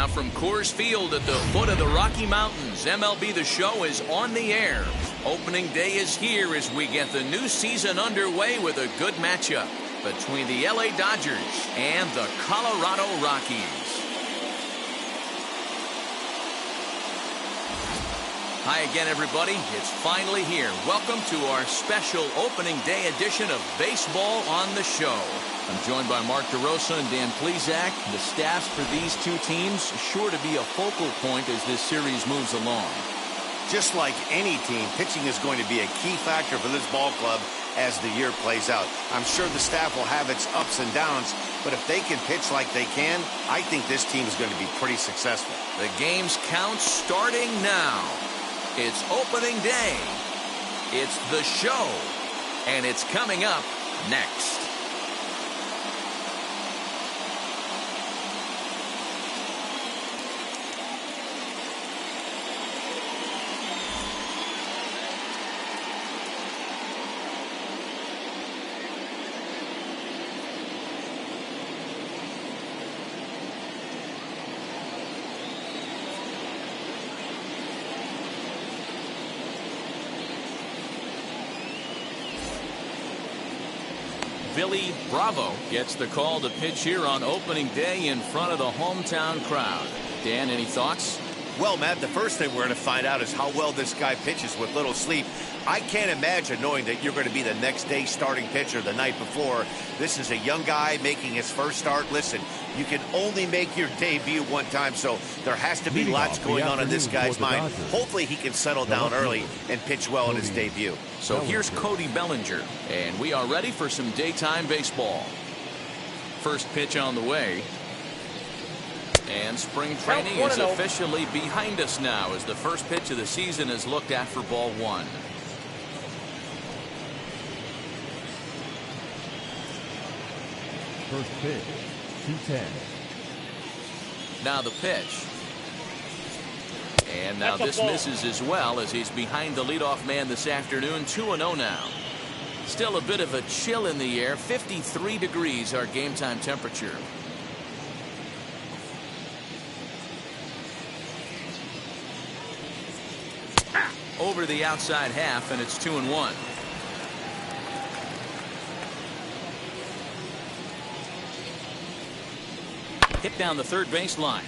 Now from Coors Field at the foot of the Rocky Mountains, MLB The Show is on the air. Opening day is here as we get the new season underway with a good matchup between the LA Dodgers and the Colorado Rockies. Hi again, everybody. It's finally here. Welcome to our special opening day edition of Baseball on the Show. I'm joined by Mark DeRosa and Dan Plesac. The staffs for these two teams sure to be a focal point as this series moves along. Just like any team, pitching is going to be a key factor for this ball club as the year plays out. I'm sure the staff will have its ups and downs, but if they can pitch like they can, I think this team is going to be pretty successful. The game's count starting now. It's opening day. It's the show. And it's coming up next. Billy Bravo gets the call to pitch here on opening day in front of the hometown crowd. Dan, any thoughts? Well, Matt, the first thing we're going to find out is how well this guy pitches with little sleep. I can't imagine knowing that you're going to be the next day starting pitcher the night before. This is a young guy making his first start. Listen, you can only make your debut one time, so there has to be lots going on in this guy's mind. Hopefully he can settle down early and pitch well in his debut. So here's Cody Bellinger, and we are ready for some daytime baseball. First pitch on the way. And spring training is officially behind us now as the first pitch of the season is looked at for ball one. First pitch, 210. Now the pitch. And now this misses as well as he's behind the leadoff man this afternoon. 2-0 now. Still a bit of a chill in the air. 53 degrees our game time temperature. Over the outside half, and it's 2-1. Hit down the third base line.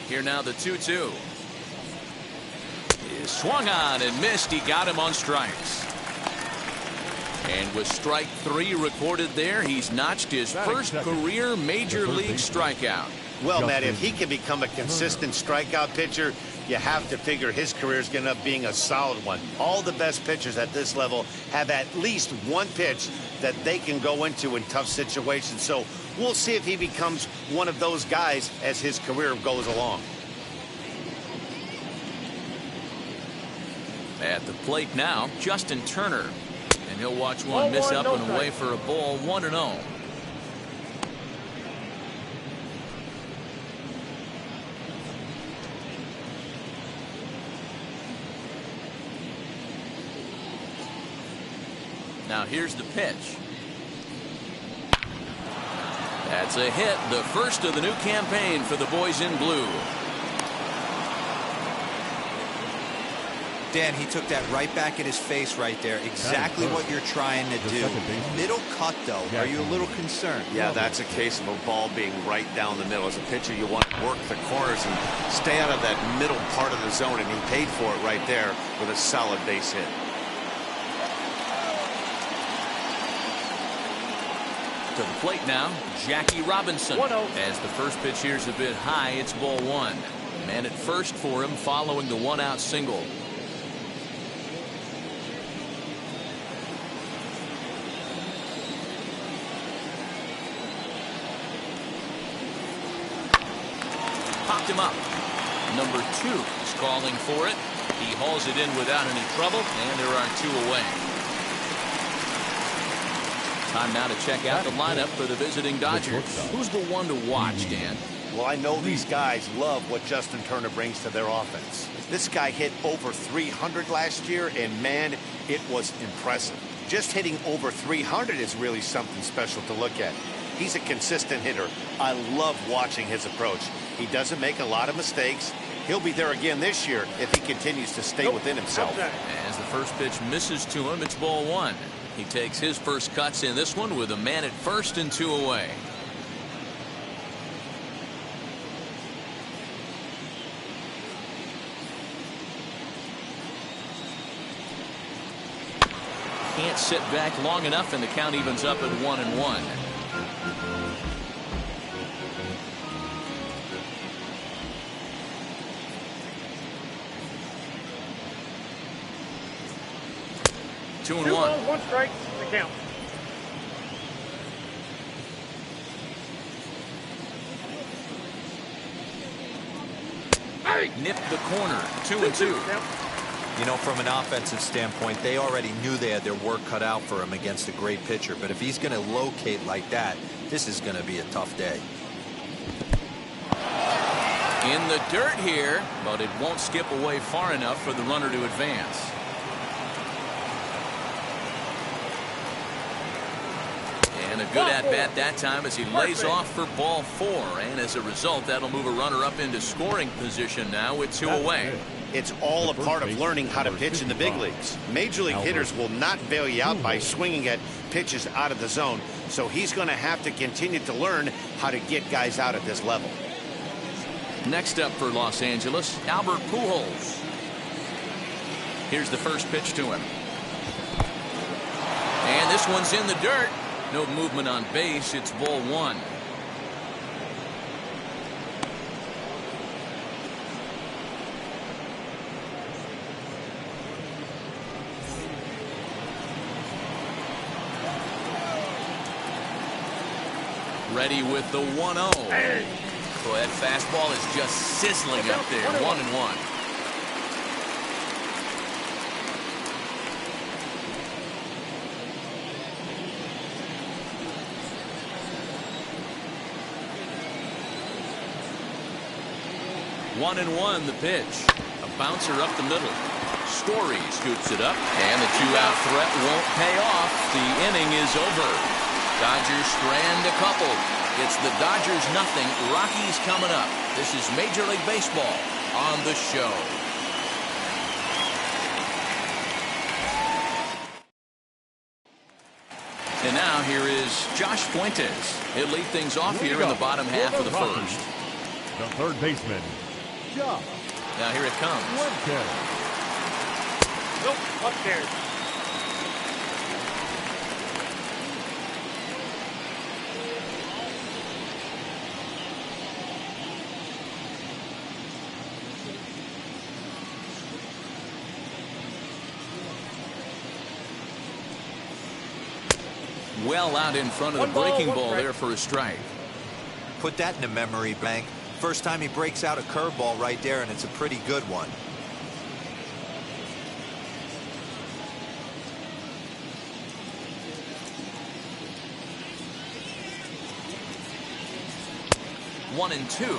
Here now the 2-2. He swung on and missed. He got him on strikes. And with strike 3 recorded there, he's notched his first career major league strikeout. Well, Matt, if he can become a consistent strikeout pitcher, you have to figure his career is going to end up being a solid one. All the best pitchers at this level have at least one pitch that they can go into in tough situations. So we'll see if he becomes one of those guys as his career goes along. At the plate now, Justin Turner. And he'll watch one miss up and away for a ball. 1-0. Now here's the pitch. That's a hit, the first of the new campaign for the boys in blue. Dan, he took that right back at his face right there. Exactly what you're trying to do. Middle cut, though. Are you a little concerned? Yeah, that's a case of a ball being right down the middle. As a pitcher, you want to work the corners and stay out of that middle part of the zone, and he paid for it right there with a solid base hit. To the plate now, Jackie Robinson. 1-0. As the first pitch here's a bit high, it's ball one. Man at first for him following the one-out single. Popped him up. Number 2 is calling for it. He hauls it in without any trouble, and there are 2 away. Time now to check out the lineup for the visiting Dodgers. Who's the one to watch, Dan? Well, I know these guys love what Justin Turner brings to their offense. This guy hit over 300 last year, and man, it was impressive. Just hitting over 300 is really something special to look at. He's a consistent hitter. I love watching his approach. He doesn't make a lot of mistakes. He'll be there again this year if he continues to stay within himself. As the first pitch misses to him, it's ball one. He takes his first cuts in this one with a man at first and 2 away. Can't sit back long enough, and the count evens up at 1-1. Two and one. 1 strike, the count. Nipped the corner. 2 and 2. You know, from an offensive standpoint, they already knew they had their work cut out for him against a great pitcher. But if he's going to locate like that, this is going to be a tough day. In the dirt here, but it won't skip away far enough for the runner to advance. And a good at-bat that time as he lays off for ball 4. And as a result, that'll move a runner up into scoring position now with 2 away. It's all a part of learning how to pitch in the big leagues. Major league hitters will not bail you out by swinging at pitches out of the zone. So he's going to have to continue to learn how to get guys out at this level. Next up for Los Angeles, Albert Pujols. Here's the first pitch to him. And this one's in the dirt. No movement on base. It's ball 1. Ready with the 1-0. Boy, that fastball is just sizzling up there. 1-1. One and one, the pitch. A bouncer up the middle. Story scoops it up, and the 2-out threat won't pay off. The inning is over. Dodgers strand a couple. It's the Dodgers nothing. Rockies coming up. This is Major League Baseball on the show. And now here is Josh Fuentes. He'll lead things off here in the bottom half of the first. The third baseman, Josh. Now here it comes. Nope, upstairs. Well out in front of the breaking ball there for a strike. Put that in a memory bank. First time he breaks out a curveball right there, and it's a pretty good one. One and two.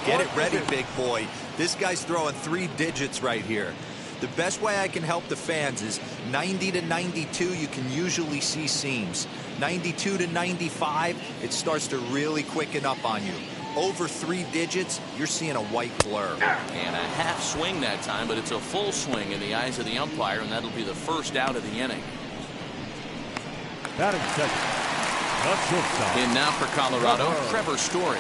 Get it ready, big boy. This guy's throwing 3 digits right here. The best way I can help the fans is 90 to 92, you can usually see seams. 92 to 95, it starts to really quicken up on you. Over 3 digits, you're seeing a white blur. And a half swing that time, but it's a full swing in the eyes of the umpire, and that'll be the first out of the inning. Batting second, the shortstop. In now for Colorado, Trevor Story.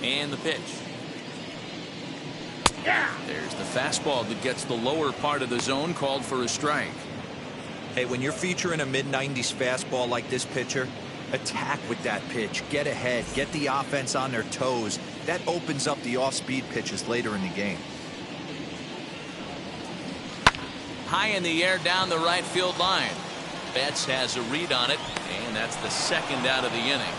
And the pitch. There's the fastball that gets the lower part of the zone, called for a strike. Hey, when you're featuring a mid-90s fastball like this pitcher, attack with that pitch. Get ahead. Get the offense on their toes. That opens up the off-speed pitches later in the game. High in the air down the right field line. Betts has a read on it, and that's the second out of the inning.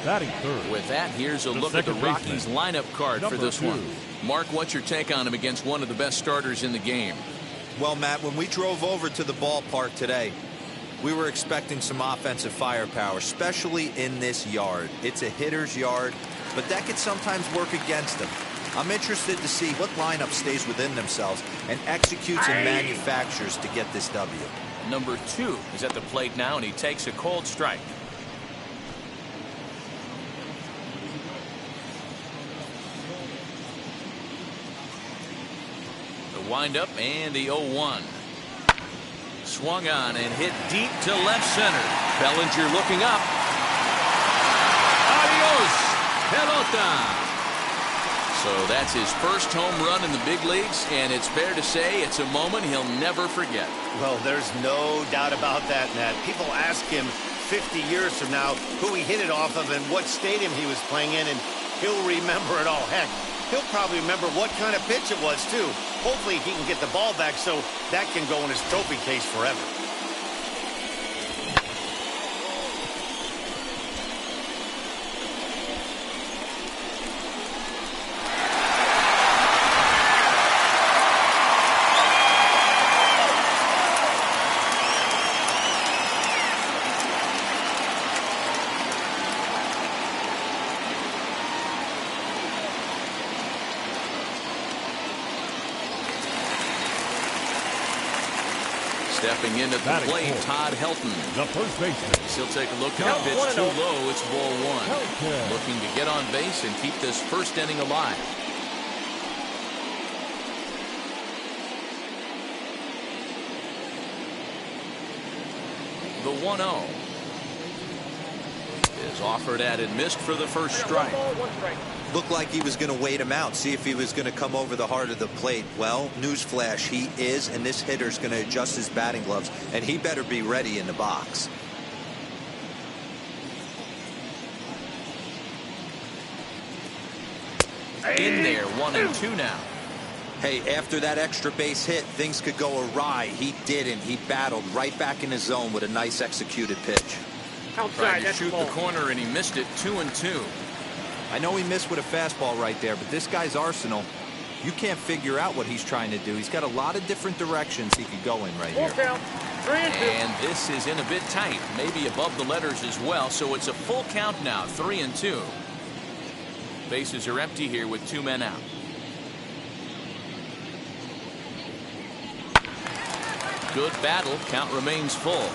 Batting third. With that, here's a look at the Rockies lineup card for this one. Mark, what's your take on him against one of the best starters in the game? Well, Matt, when we drove over to the ballpark today, we were expecting some offensive firepower, especially in this yard. It's a hitter's yard, but that could sometimes work against him. I'm interested to see what lineup stays within themselves and executes and manufactures to get this W. Number 2 is at the plate now, and he takes a cold strike. The windup and the 0-1. Swung on and hit deep to left center. Bellinger looking up. Adios, pelota. So that's his first home run in the big leagues, and it's fair to say it's a moment he'll never forget. Well, there's no doubt about that, Matt. People ask him 50 years from now who he hit it off of and what stadium he was playing in, and he'll remember it all. Heck, he'll probably remember what kind of pitch it was, too. Hopefully he can get the ball back so that can go in his trophy case forever. Stepping into the plate, Todd Helton. The first baseman. He'll take a look at the pitch too low. It's ball 1. Looking to get on base and keep this first inning alive. The 1-0 is offered at and missed for the first strike. Looked like he was going to wait him out, see if he was going to come over the heart of the plate. Well, newsflash, he is, and this hitter's going to adjust his batting gloves, and he better be ready in the box. In there, 1-2 now. Hey, after that extra base hit, things could go awry. He didn't. He battled right back in his zone with a nice executed pitch. Tried to shoot the corner, and he missed it. 2-2. I know he missed with a fastball right there, but this guy's arsenal, you can't figure out what he's trying to do. He's got a lot of different directions he could go in right here. And this is in a bit tight, maybe above the letters as well, so it's a full count now, 3-2. Bases are empty here with 2 men out. Good battle, count remains full.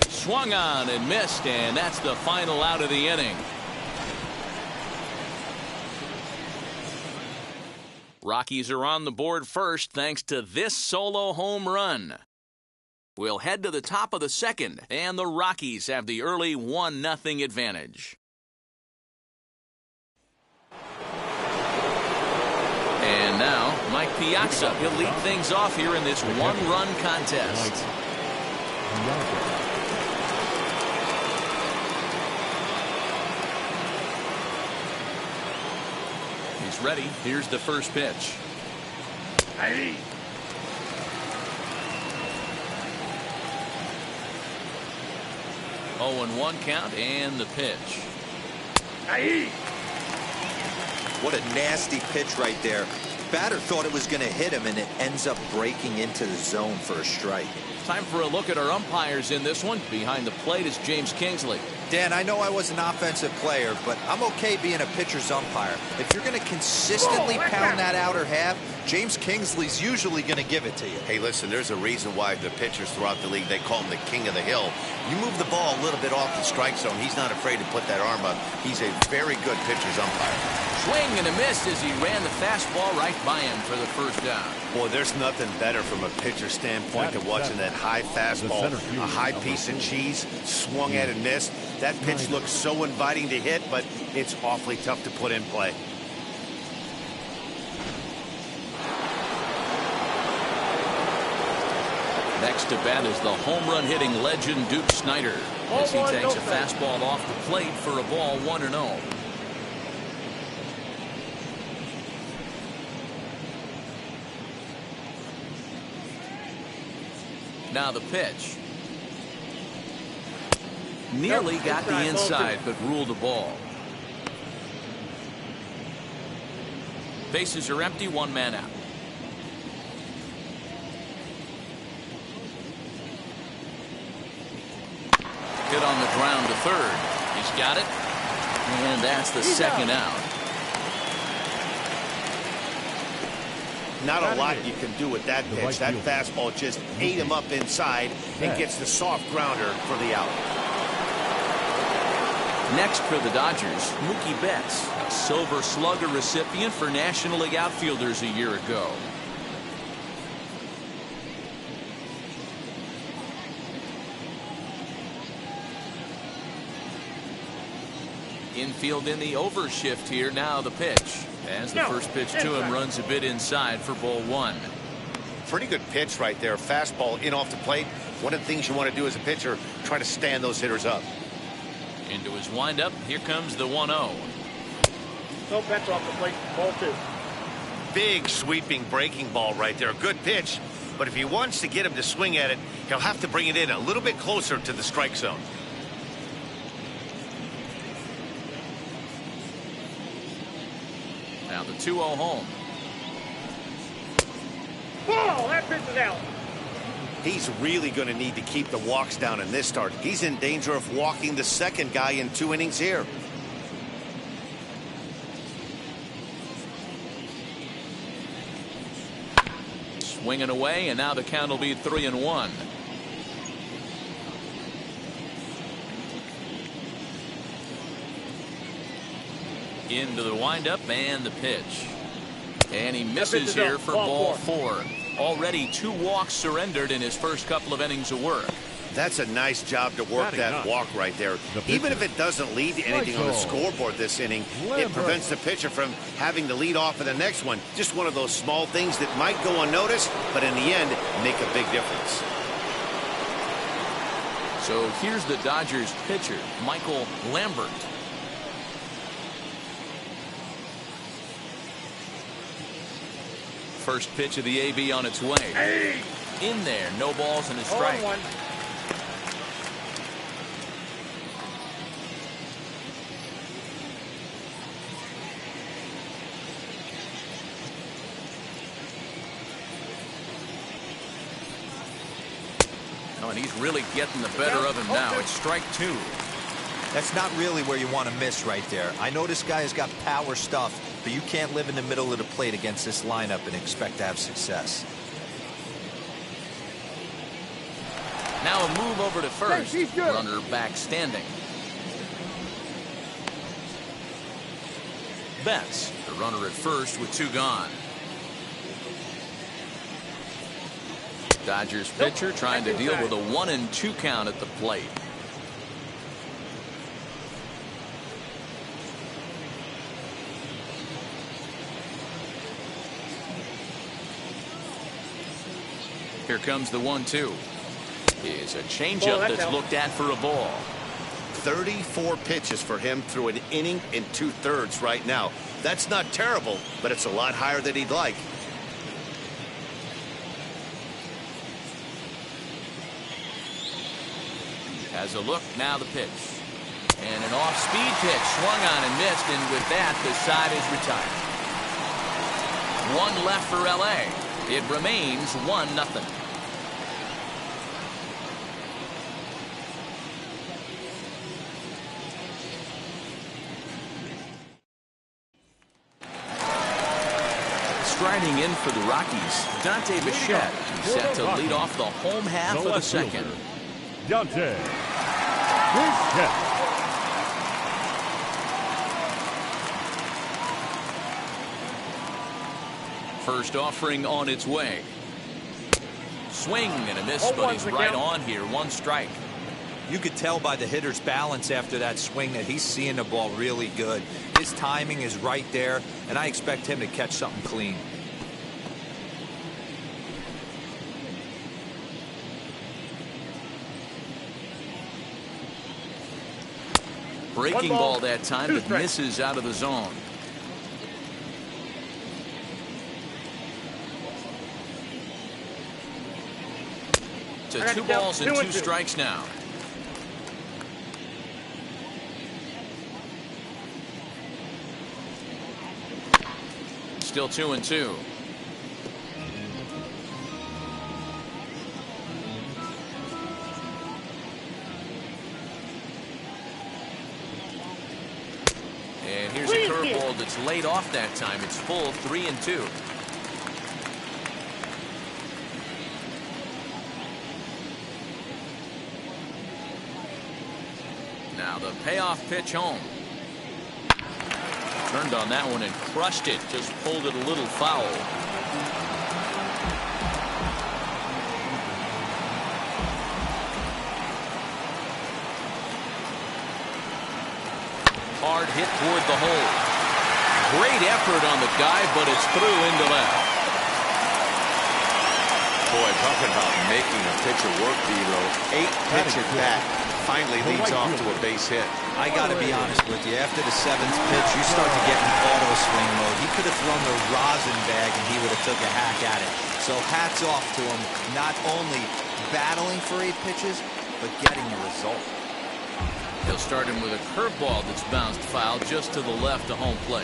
Swung on and missed, and that's the final out of the inning. Rockies are on the board first thanks to this solo home run. We'll head to the top of the second, and the Rockies have the early 1-0 advantage. And now, Mike Piazza. He'll lead things off here in this one-run contest. He's ready. Here's the first pitch. 0-1 count and the pitch. What a nasty pitch right there. Batter thought it was going to hit him, and it ends up breaking into the zone for a strike. Time for a look at our umpires in this one. Behind the plate is James Kingsley. Dan, I know I was an offensive player, but I'm okay being a pitcher's umpire. If you're going to consistently pound that outer half, James Kingsley's usually going to give it to you. Hey, listen, there's a reason why the pitchers throughout the league, they call him the king of the hill. You move the ball a little bit off the strike zone, he's not afraid to put that arm up. He's a very good pitcher's umpire. Swing and a miss as he ran the fastball right by him for the first down. Boy, there's nothing better from a pitcher standpoint than watching that high fastball, a high piece of cheese, swung at and missed. That pitch looks so inviting to hit, but it's awfully tough to put in play. Next to bat is the home run hitting legend Duke Snyder as he takes a fastball off the plate for a ball 1-0. Now the pitch. Nearly got the inside, but ruled a ball. Bases are empty, one man out. Hit on the ground to third. He's got it. And that's the second out. Not a lot you can do with that pitch. That fastball just ate him up inside and gets the soft grounder for the out. Next for the Dodgers, Mookie Betts, a Silver Slugger recipient for National League outfielders a year ago. Infield in the overshift here. Now the pitch. As the first pitch to him runs a bit inside for ball 1. Pretty good pitch right there. Fastball in off the plate. One of the things you want to do as a pitcher, try to stand those hitters up. Into his windup. Here comes the 1-0. No Betts off the plate. Ball 2. Big sweeping breaking ball right there. Good pitch. But if he wants to get him to swing at it, he'll have to bring it in a little bit closer to the strike zone. Now the 2-0 home. Whoa, that pitch is out. He's really going to need to keep the walks down in this start. He's in danger of walking the second guy in 2 innings here. Swinging away, and now the count will be 3-1. Into the windup and the pitch. And he misses here for ball 4. Already 2 walks surrendered in his first couple of innings of work. That's a nice job to work that walk right there. Even if it doesn't lead to anything on the scoreboard this inning, it prevents the pitcher from having to lead off in the next one. Just one of those small things that might go unnoticed, but in the end, make a big difference. So here's the Dodgers pitcher, Michael Lambert. First pitch of the AB on its way. In there, no balls and a strike. Oh, and he's really getting the better of him now. It's strike 2. That's not really where you want to miss right there. I know this guy has got power stuff, but you can't live in the middle of the plate against this lineup and expect to have success. Now a move over to first. Runner back standing. Betts, the runner at first with 2 gone. Dodgers pitcher trying to deal with a 1-2 count at the plate. Here comes the 1-2. Is a changeup that's looked at for a ball. 34 pitches for him through an inning and 2/3 right now. That's not terrible, but it's a lot higher than he'd like. Has a look, now the pitch. And an off-speed pitch swung on and missed, and with that, the side is retired. 1 left for LA. It remains 1-0. Striding in for the Rockies, Dante Bichette, set to lead off the home half of the second. Dante Bichette. First offering on its way. Swing and a miss, but he's right on here. 1 strike. You could tell by the hitter's balance after that swing that he's seeing the ball really good. His timing is right there, and I expect him to catch something clean. Breaking ball that time, two but strikes. misses out of the zone. To 2 balls and 2 strikes now. Still 2-2. And here's a curveball that's laid off that time. It's full, 3-2. Now the payoff pitch home. Turned on that one and crushed it. Just pulled it a little foul. Hard hit toward the hole. Great effort on the guy, but it's through into left. Boy, talking about making a pitcher work, D'Lo. 8-pitch at bat. Finally leads off to a base hit. I got to be honest with you. After the 7th pitch, you start to get in auto swing mode. He could have thrown the rosin bag and he would have took a hack at it. So hats off to him, not only battling for 8 pitches, but getting the result. He'll start him with a curveball that's bounced foul just to the left of home plate.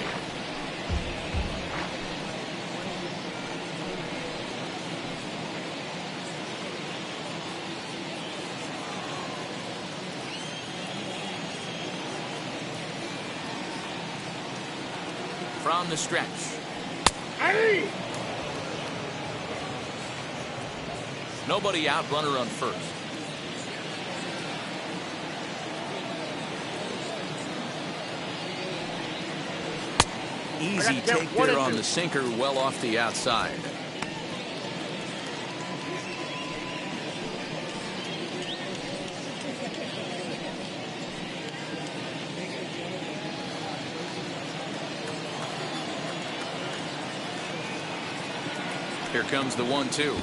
From the stretch. Nobody out, runner on first. Easy take there on the sinker, well off the outside. Here comes the 1-2.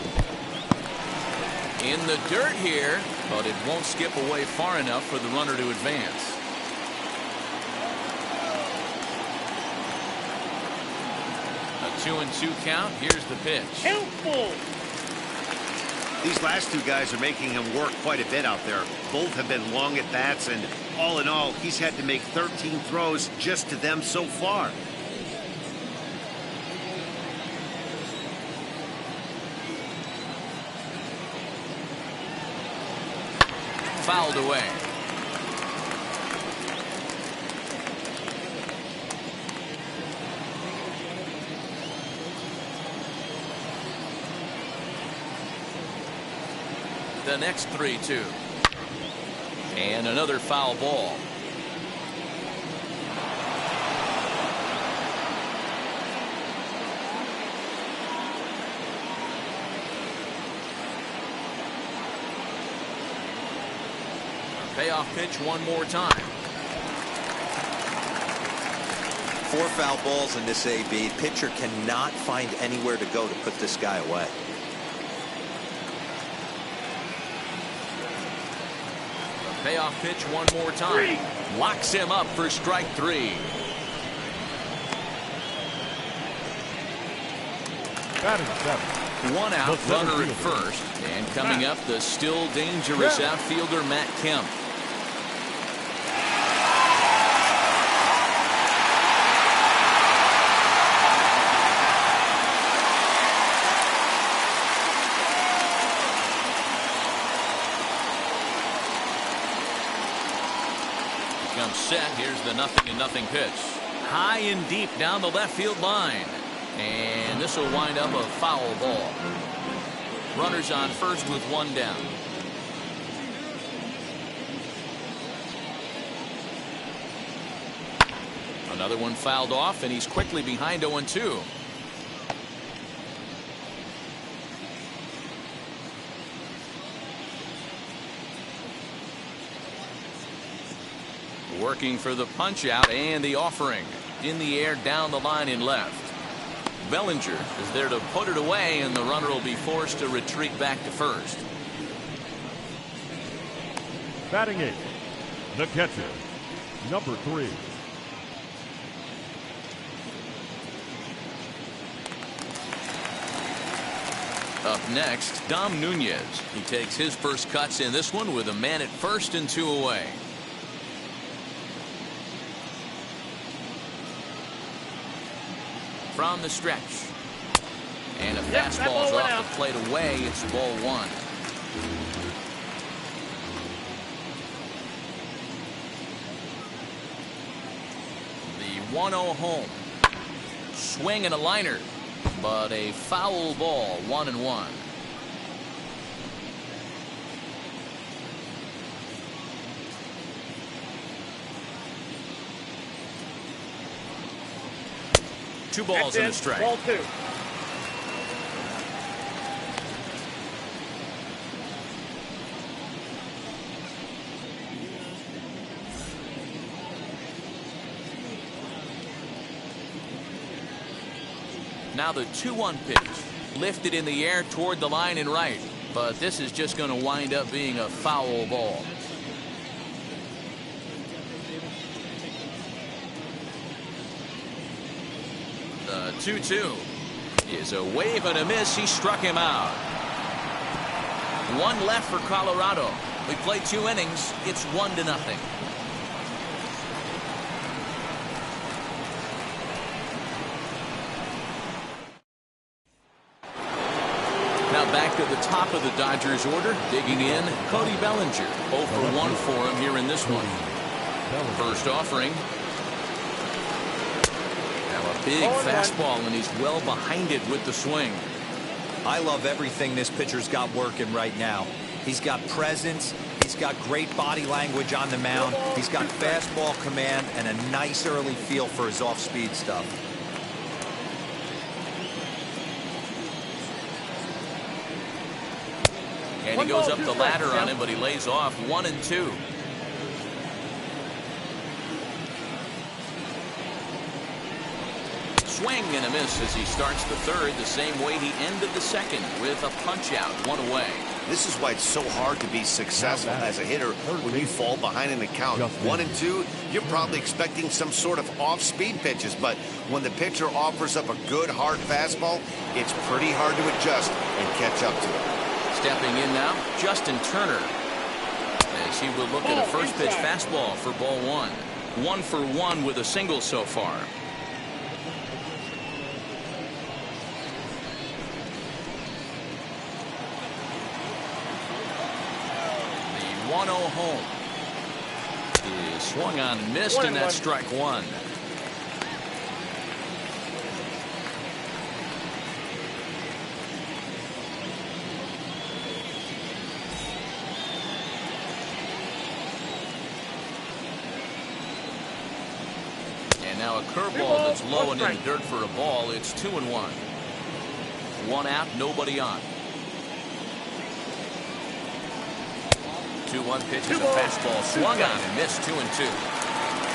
In the dirt here, but it won't skip away far enough for the runner to advance. A 2-2 count. Here's the pitch. These last 2 guys are making him work quite a bit out there. Both have been long at bats, and all in all, he's had to make 13 throws just to them so far. Fouled away. The next 3-2. And another foul ball. Payoff pitch one more time. 4 foul balls in this AB. Pitcher cannot find anywhere to go to put this guy away. Payoff pitch one more time. Locks him up for strike 3. Batting 7. 1 out, runner at first. And coming up, the still dangerous outfielder Matt Kemp. Comes set. Here's the 0-0 pitch. High and deep down the left field line. And this will wind up a foul ball. Runners on first with 1 down. Another one fouled off, and he's quickly behind 0-2. Working for the punch out and the offering. In the air down the line in left. Bellinger is there to put it away, and the runner will be forced to retreat back to first. Batting 8. The catcher, Number 3. Up next, Nunez. He takes his first cuts in this one with a man at first and 2 away. From the stretch. And a fastball's off the plate away. It's ball 1. The 1-0 home. Swing and a liner. But a foul ball, 1-1. Two balls and a strike. Ball 2. Now the 2-1 pitch. Lifted in the air toward the line and right. But this is just going to wind up being a foul ball. The 2-2 is a wave and a miss. He struck him out. 1 left for Colorado. We played 2 innings. It's 1-0. Now back to the top of the Dodgers order. Digging in, Cody Bellinger. 0 for 1 for him here in this one. First offering. Now a big fastball, and he's well behind it with the swing. I love everything this pitcher's got working right now. He's got presence. He's got great body language on the mound. He's got fastball command and a nice early feel for his off-speed stuff. And he goes up the ladder on him, but he lays off 1 and 2. Swing and a miss as he starts the 3rd, the same way he ended the 2nd with a punch out, 1 away. This is why it's so hard to be successful as a hitter when you fall behind in the count. 1 and 2, you're probably expecting some sort of off-speed pitches, but when the pitcher offers up a good hard fastball, it's pretty hard to adjust and catch up to it. Stepping in now, Justin Turner. As he will look at a first pitch fastball for ball 1. 1 for 1 with a single so far. The 1-0 home is swung on and missed, and that's strike 1. Now a curveball that's low and in the dirt for a ball. It's 2-1. 1 out, nobody on. 2-1 pitch is a fastball swung on and missed. 2-2.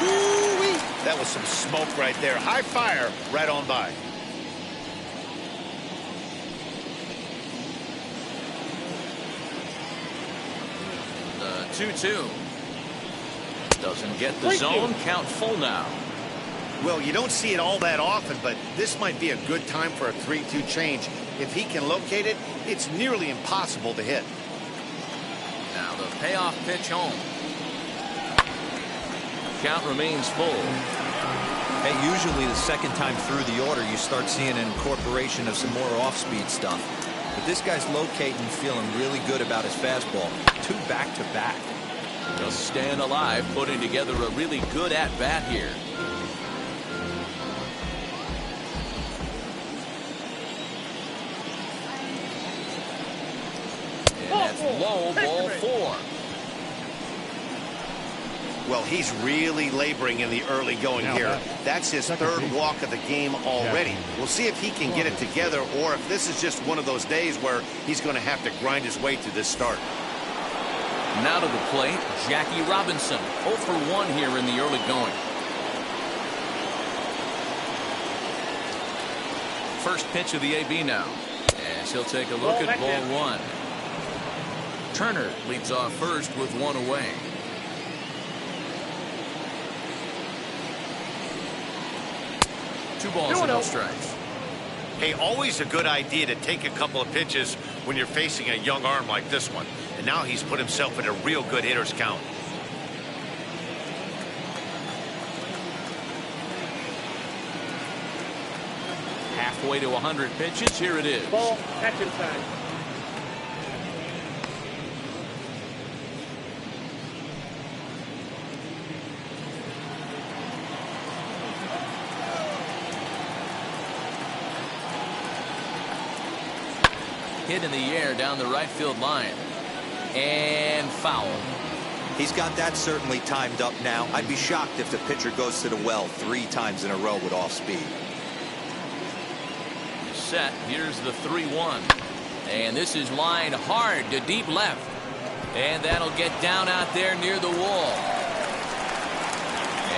Ooh-wee. That was some smoke right there. High fire right on by. The 2-2 doesn't get the zone. Count full now. Well, you don't see it all that often, but this might be a good time for a 3-2 change. If he can locate it, it's nearly impossible to hit. Now the payoff pitch home. Count remains full. Hey, usually the second time through the order, you start seeing an incorporation of some more off-speed stuff. But this guy's locating, feeling really good about his fastball. 2 back-to-back. Just staying alive, putting together a really good at-bat here. That's low, ball 4. Well, he's really laboring in the early going here. That's his 3rd walk of the game already. We'll see if he can get it together or if this is just one of those days where he's going to have to grind his way through this start. Now to the plate, Jackie Robinson. 0 for 1 here in the early going. First pitch of the AB now. As he'll take a look at ball 1. Turner leads off first with 1 away. 2 balls and no strikes. Hey, always a good idea to take a couple of pitches when you're facing a young arm like this one. And now he's put himself in a real good hitter's count. Halfway to 100 pitches. Here it is. Ball, catch inside. Hit in the air down the right field line. And foul. He's got that certainly timed up now. I'd be shocked if the pitcher goes to the well 3 times in a row with off speed. Set. Here's the 3-1. And this is lined hard to deep left. And that'll get down out there near the wall.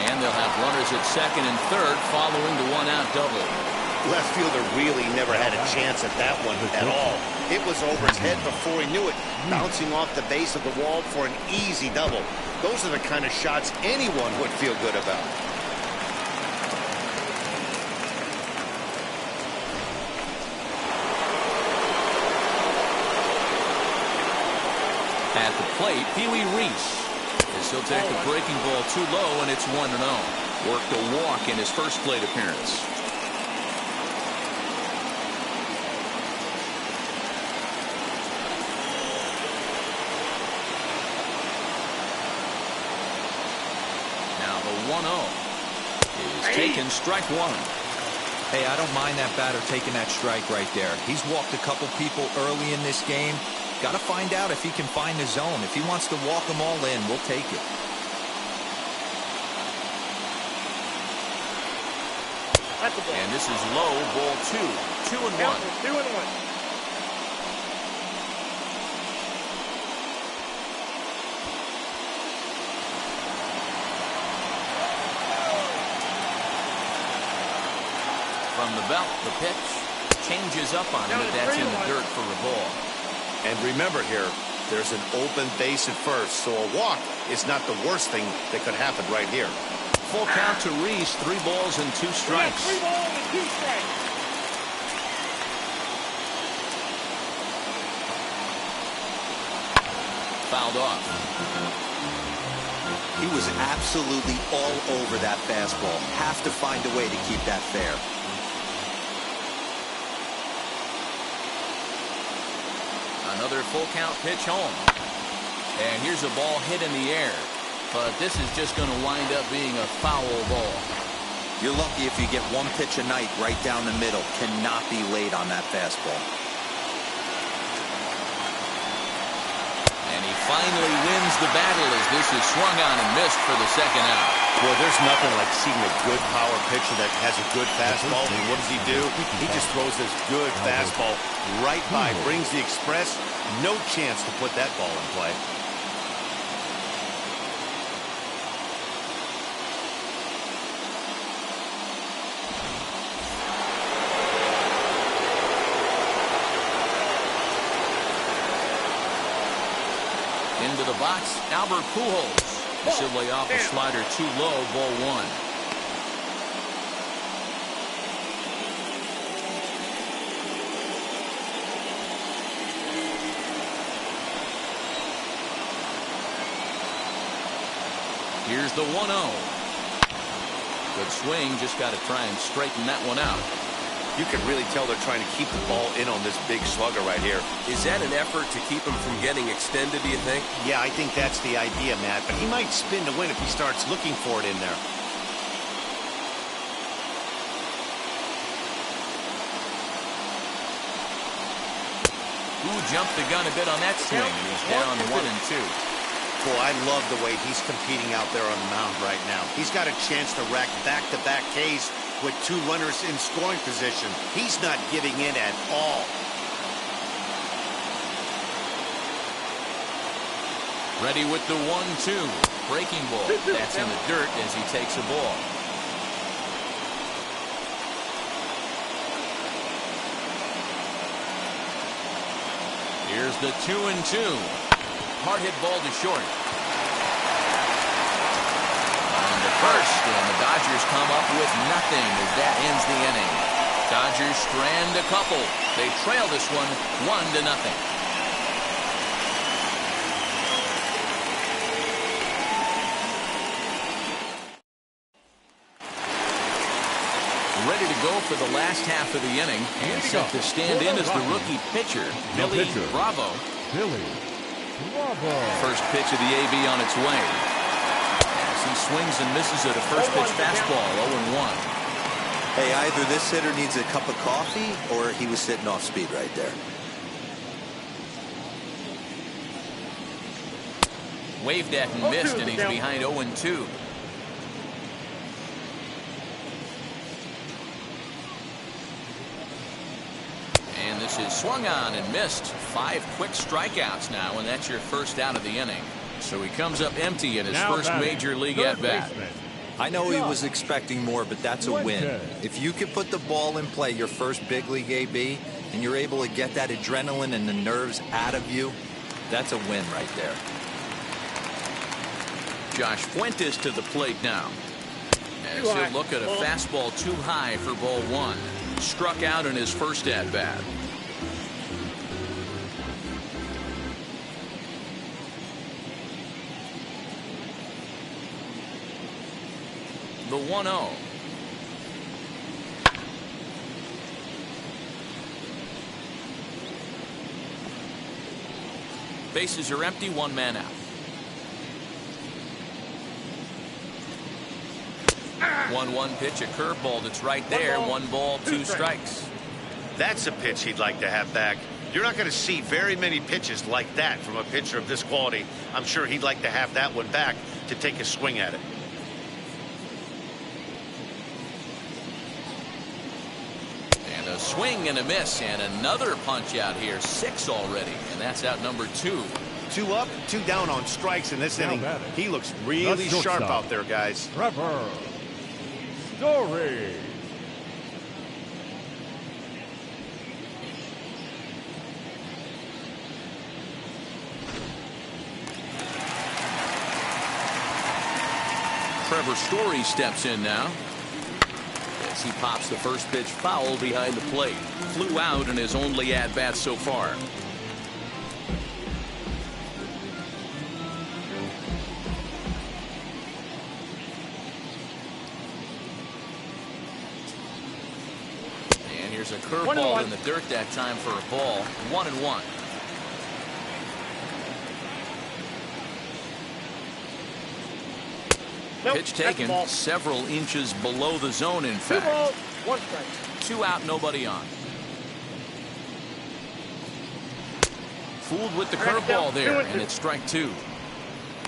And they'll have runners at second and third following the 1-out double. Left fielder really never had a chance at that one at all. It was over his head before he knew it, bouncing off the base of the wall for an easy double. Those are the kind of shots anyone would feel good about. At the plate, Pee Wee Reese. As he'll take a breaking ball too low, and it's 1-0. Worked a walk in his first plate appearance. Now the 1-0 is taken, strike 1. Hey, I don't mind that batter taking that strike right there. He's walked a couple people early in this game. Got to find out if he can find the zone. If he wants to walk them all in, we'll take it. And this is low, ball 2. 2-1. 2-1. From the belt, the pitch changes up on him, but that's in the dirt for a ball. And remember here, there's an open base at first, so a walk is not the worst thing that could happen right here. Full count to Reese, 3 balls and 2 strikes. 3 balls and 2 strikes. Fouled off. He was absolutely all over that fastball. Have to find a way to keep that fair. Another full count pitch home. And here's a ball hit in the air. But this is just going to wind up being a foul ball. You're lucky if you get 1 pitch a night right down the middle. Cannot be late on that fastball. And he finally wins the battle as this is swung on and missed for the 2nd out. Well, there's nothing like seeing a good power pitcher that has a good fastball. And what does he do? He just throws this good fastball right by, brings the express. No chance to put that ball in play. Into the box, Albert Pujols. Should lay off a slider too low, ball 1. Here's the 1-0. Good swing, just got to try and straighten that one out. You can really tell they're trying to keep the ball in on this big slugger right here. Is that an effort to keep him from getting extended, do you think? Yeah, I think that's the idea, Matt. But he might spin to win if he starts looking for it in there. Ooh, jumped the gun a bit on that swing, and he's down 1-2. Boy, I love the way he's competing out there on the mound right now. He's got a chance to rack back-to-back Ks with 2 runners in scoring position. He's not giving in at all. Ready with the 1-2. Breaking ball. That's in the dirt as he takes a ball. Here's the 2-2. Hard hit ball to short. On the first, and the Dodgers come up with nothing as that ends the inning. Dodgers strand a couple. They trail this one 1-0. Ready to go for the last half of the inning, and set to stand in as the rookie pitcher, Billy Bravo. Billy Bravo. First pitch of the AB on its way. As he swings and misses at a first pitch fastball, 0-1. Hey, either this hitter needs a cup of coffee or he was sitting off speed right there. Waved at and missed, and he's behind 0-2. And this is swung on and missed. 5 quick strikeouts now, and that's your first out of the inning. So he comes up empty in his first major league at-bat. I know he was expecting more, but that's a win. If you could put the ball in play your first big league AB, and you're able to get that adrenaline and the nerves out of you, that's a win right there. Josh Fuentes to the plate now. As he'll look at a fastball too high for ball 1. Struck out in his first at-bat. The 1-0. Bases are empty, 1 man out. 1-1 pitch, a curveball that's right there. 1 ball, 2 strikes. That's a pitch he'd like to have back. You're not going to see very many pitches like that from a pitcher of this quality. I'm sure he'd like to have that one back to take a swing at it. And a swing and a miss, and another punch out here. 6 already, and that's out number 2. 2 up, 2 down on strikes in this inning. He looks really sharp out there, guys. Trevor Story. Trevor Story steps in now. As he pops the first pitch foul behind the plate. Flew out in his only at-bat so far. Here's a curveball in the dirt that time for a ball. 1-1. Pitch taken several inches below the zone, in fact. 2 balls, 1 strike. 2 out, nobody on. Fooled with the curveball there, and it's strike 2.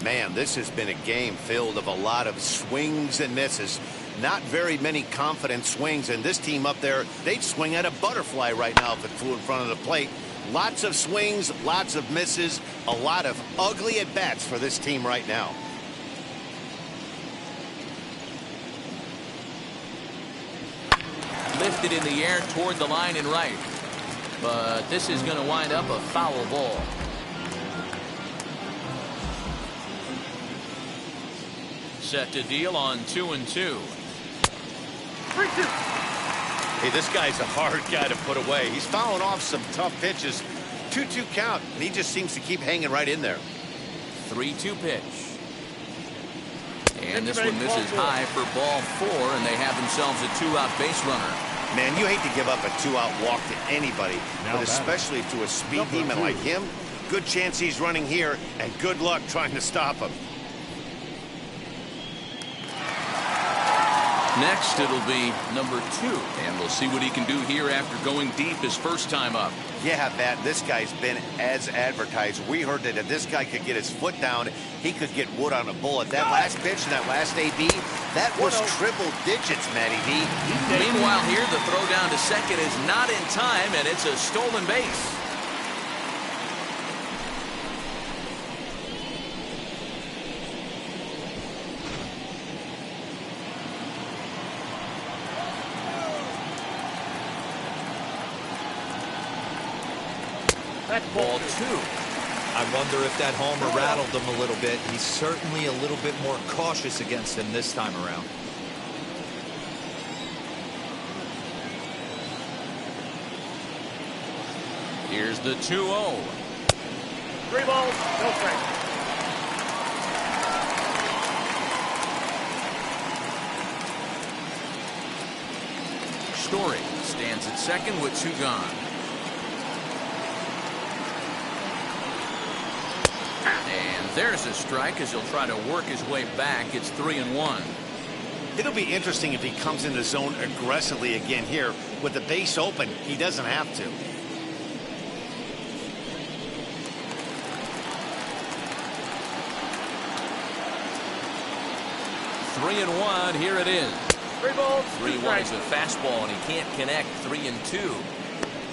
Man, this has been a game filled of a lot of swings and misses. Not very many confident swings, and this team up there, they'd swing at a butterfly right now if it flew in front of the plate. Lots of swings, lots of misses, a lot of ugly at-bats for this team right now. Lifted in the air toward the line and right. But this is going to wind up a foul ball. Set to deal on 2-2. 3-2. Hey, this guy's a hard guy to put away. He's fouling off some tough pitches. 2-2 count, and he just seems to keep hanging right in there. 3-2 pitch. And this one misses high for ball 4, and they have themselves a 2-out base runner. Man, you hate to give up a 2-out walk to anybody, but especially to a speed demon like him. Good chance he's running here, and good luck trying to stop him. Next, it'll be number 2, and we'll see what he can do here after going deep his first time up. Yeah, Matt, this guy's been as advertised. We heard that if this guy could get his foot down, he could get wood on a bullet. That last pitch and that last AB, that was triple digits, Matty V. Meanwhile here, the throw down to second is not in time, and it's a stolen base. Ball 2. I wonder if that homer rattled him a little bit. He's certainly a little bit more cautious against him this time around. Here's the 2-0. 3 balls, no strikes. Story stands at second with 2 gone. And there's a strike as he'll try to work his way back. It's 3-1. It'll be interesting if he comes in the zone aggressively again here. With the base open, he doesn't have to. 3-1. Here it is. 3 balls, 3-1 is a fastball, and he can't connect. 3-2.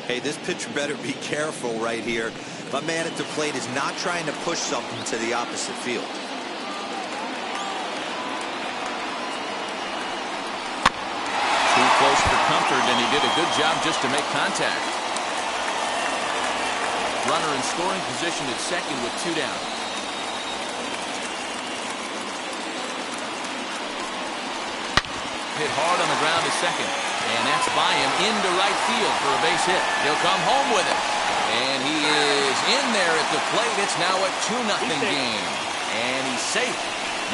Hey, this pitcher better be careful right here. My man at the plate is not trying to push something to the opposite field. Too close for comfort, and he did a good job just to make contact. Runner in scoring position at second with 2 down. Hit hard on the ground to second, and that's by him into right field for a base hit. He'll come home with it, and he is in there at the plate. It's now a 2-0 game, and he's safe.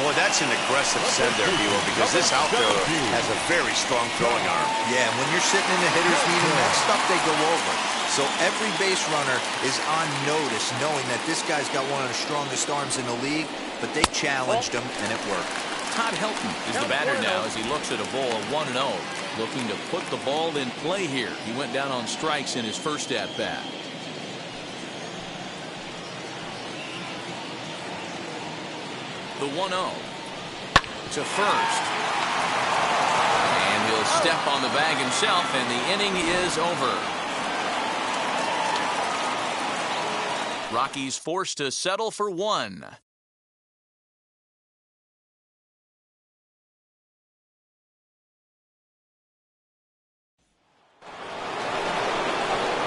Boy, that's an aggressive send there, Buell, because this outfielder has a very strong throwing arm. Yeah, and when you're sitting in the hitter's meeting, that stuff they go over. So every base runner is on notice, knowing that this guy's got one of the strongest arms in the league, but they challenged him, and it worked. Todd Helton is the batter now as he looks at a ball of 1-0, looking to put the ball in play here. He went down on strikes in his first at-bat. The 1-0 to first. And he'll step on the bag himself, and the inning is over. Rockies forced to settle for 1.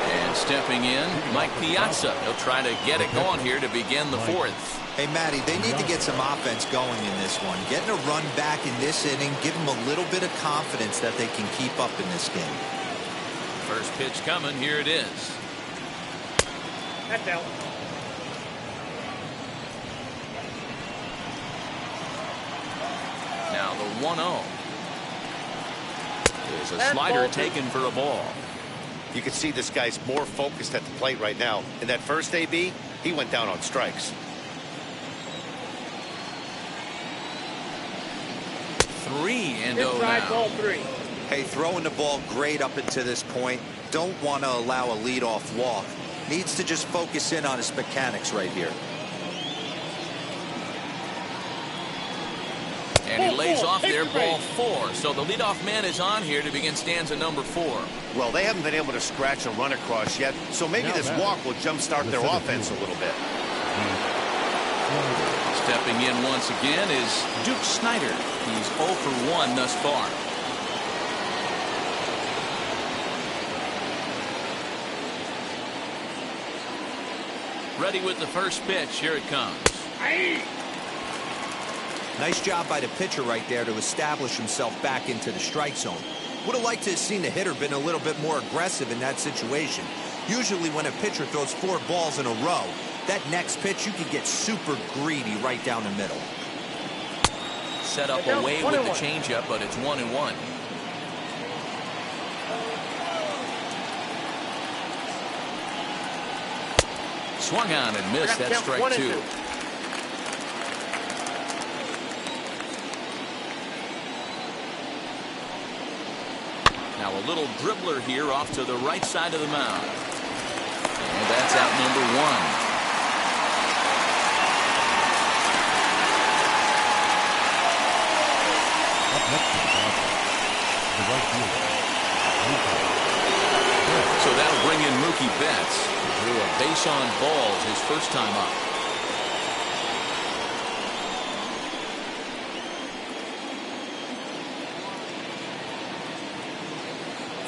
And stepping in, Mike Piazza. He'll try to get it going here to begin the 4th. Hey, Matty, they need to get some offense going in this one. Getting a run back in this inning, give them a little bit of confidence that they can keep up in this game. First pitch coming. Here it is. That's out. Now the 1-0. There's a slider taken for a ball. You can see this guy's more focused at the plate right now. In that first AB, he went down on strikes. 3-0 Inside now. ball 3. Hey, throwing the ball great up until this point. Don't want to allow a leadoff walk. Needs to just focus in on his mechanics right here. And he lays off there, ball 4. So the leadoff man is on here to begin stanza number 4. Well, they haven't been able to scratch a run across yet, so maybe this walk will jumpstart their offense a little bit. Stepping in once again is Duke Snyder. He's 0 for 1 thus far. Ready with the first pitch. Here it comes. Nice job by the pitcher right there to establish himself back into the strike zone. Would have liked to have seen the hitter been a little bit more aggressive in that situation. Usually when a pitcher throws 4 balls in a row, that next pitch you could get super greedy right down the middle. Set up away with the changeup, but it's 1-1. Swung on and missed. That's strike 2. Now a little dribbler here off to the right side of the mound. And that's out number 1. So that'll bring in Mookie Betts, who drew a base on balls his first time up.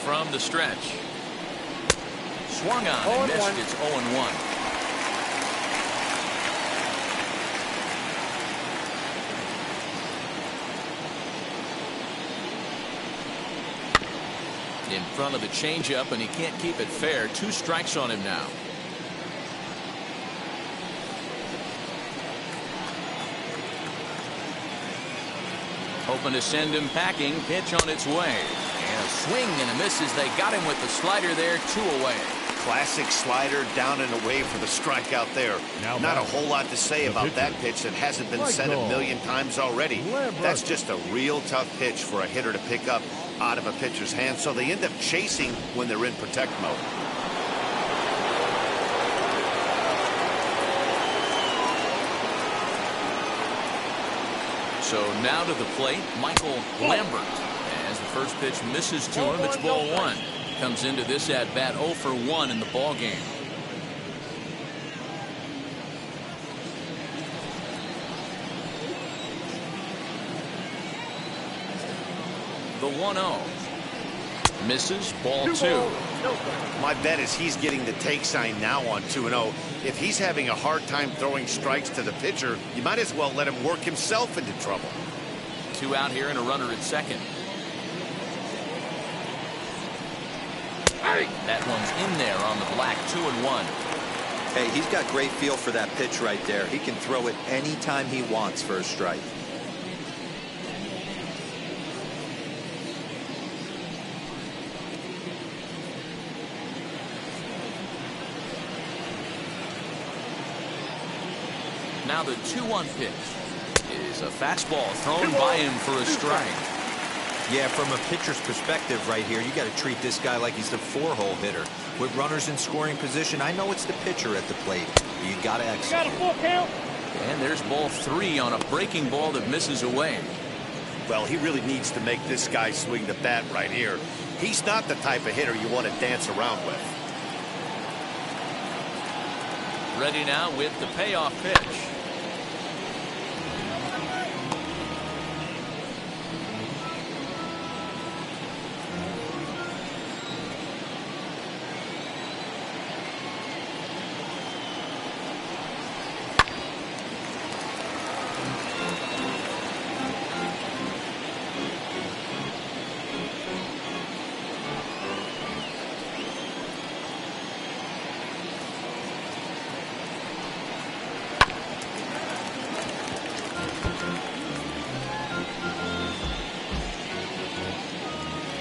From the stretch. Swung on and missed. It's 0-1. In front of the changeup, and he can't keep it fair. 2 strikes on him now. Hoping to send him packing. Pitch on its way. And a swing and a miss as they got him with the slider there. 2 away. Classic slider down and away for the strikeout there. Not a whole lot to say about that pitch that hasn't been said a million times already. That's just a real tough pitch for a hitter to pick up out of a pitcher's hand, so they end up chasing when they're in protect mode. So now to the plate, Michael Lambert. As the first pitch misses to him, it's ball 1. Comes into this at bat 0 for 1 in the ball game. The 1-0. Misses, ball 2. My bet is he's getting the take sign now on 2-0. If he's having a hard time throwing strikes to the pitcher, you might as well let him work himself into trouble. 2 out here and a runner at second. That one's in there on the black. 2-1. Hey, he's got great feel for that pitch right there. He can throw it anytime he wants for a strike. Now the 2-1 pitch is a fastball thrown by him for a strike. Yeah, from a pitcher's perspective right here, you got to treat this guy like he's the 4-hole hitter. With runners in scoring position, I know it's the pitcher at the plate. You got to execute. Got a full count. And there's ball 3 on a breaking ball that misses away. Well, he really needs to make this guy swing the bat right here. He's not the type of hitter you want to dance around with. Ready now with the payoff pitch.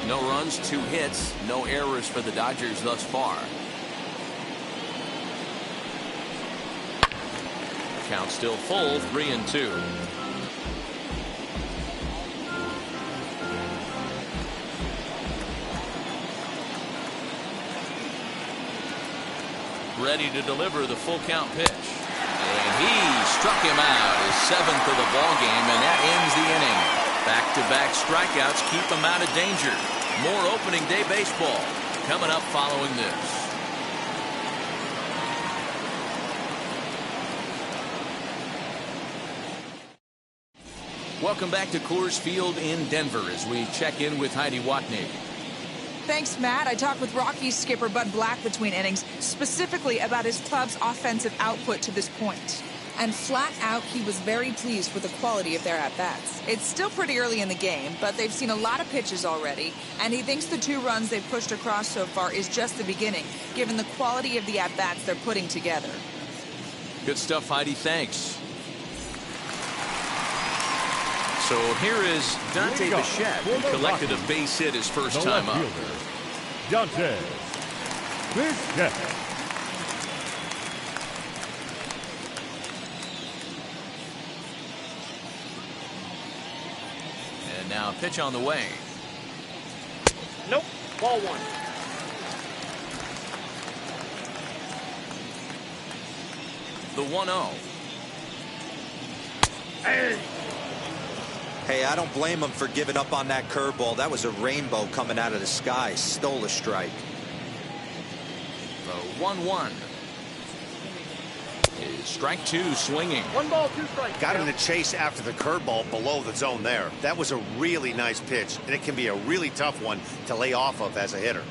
No runs, 2 hits, no errors for the Dodgers thus far. Count still full, 3-2. Ready to deliver the full count pitch. And he struck him out, his 7th of the ball game, and that ends the inning. Back-to-back strikeouts keep them out of danger. More opening day baseball coming up following this. Welcome back to Coors Field in Denver as we check in with Heidi Watney. Thanks, Matt. I talked with Rockies skipper Bud Black between innings, specifically about his club's offensive output to this point. And flat out, he was very pleased with the quality of their at-bats. It's still pretty early in the game, but they've seen a lot of pitches already, and he thinks the 2 runs they've pushed across so far is just the beginning, given the quality of the at-bats they're putting together. Good stuff, Heidi. Thanks. So here is Dante Bichette, who collected a base hit his first time up. Dante Bichette. And now a pitch on the way. Nope. Ball 1. The 1-0. Hey, I don't blame him for giving up on that curveball. That was a rainbow coming out of the sky. Stole a strike. The 1-1. Is strike 2 swinging. 1 ball, 2 strikes. Got him to chase after the curveball below the zone there. That was a really nice pitch, and it can be a really tough one to lay off of as a hitter.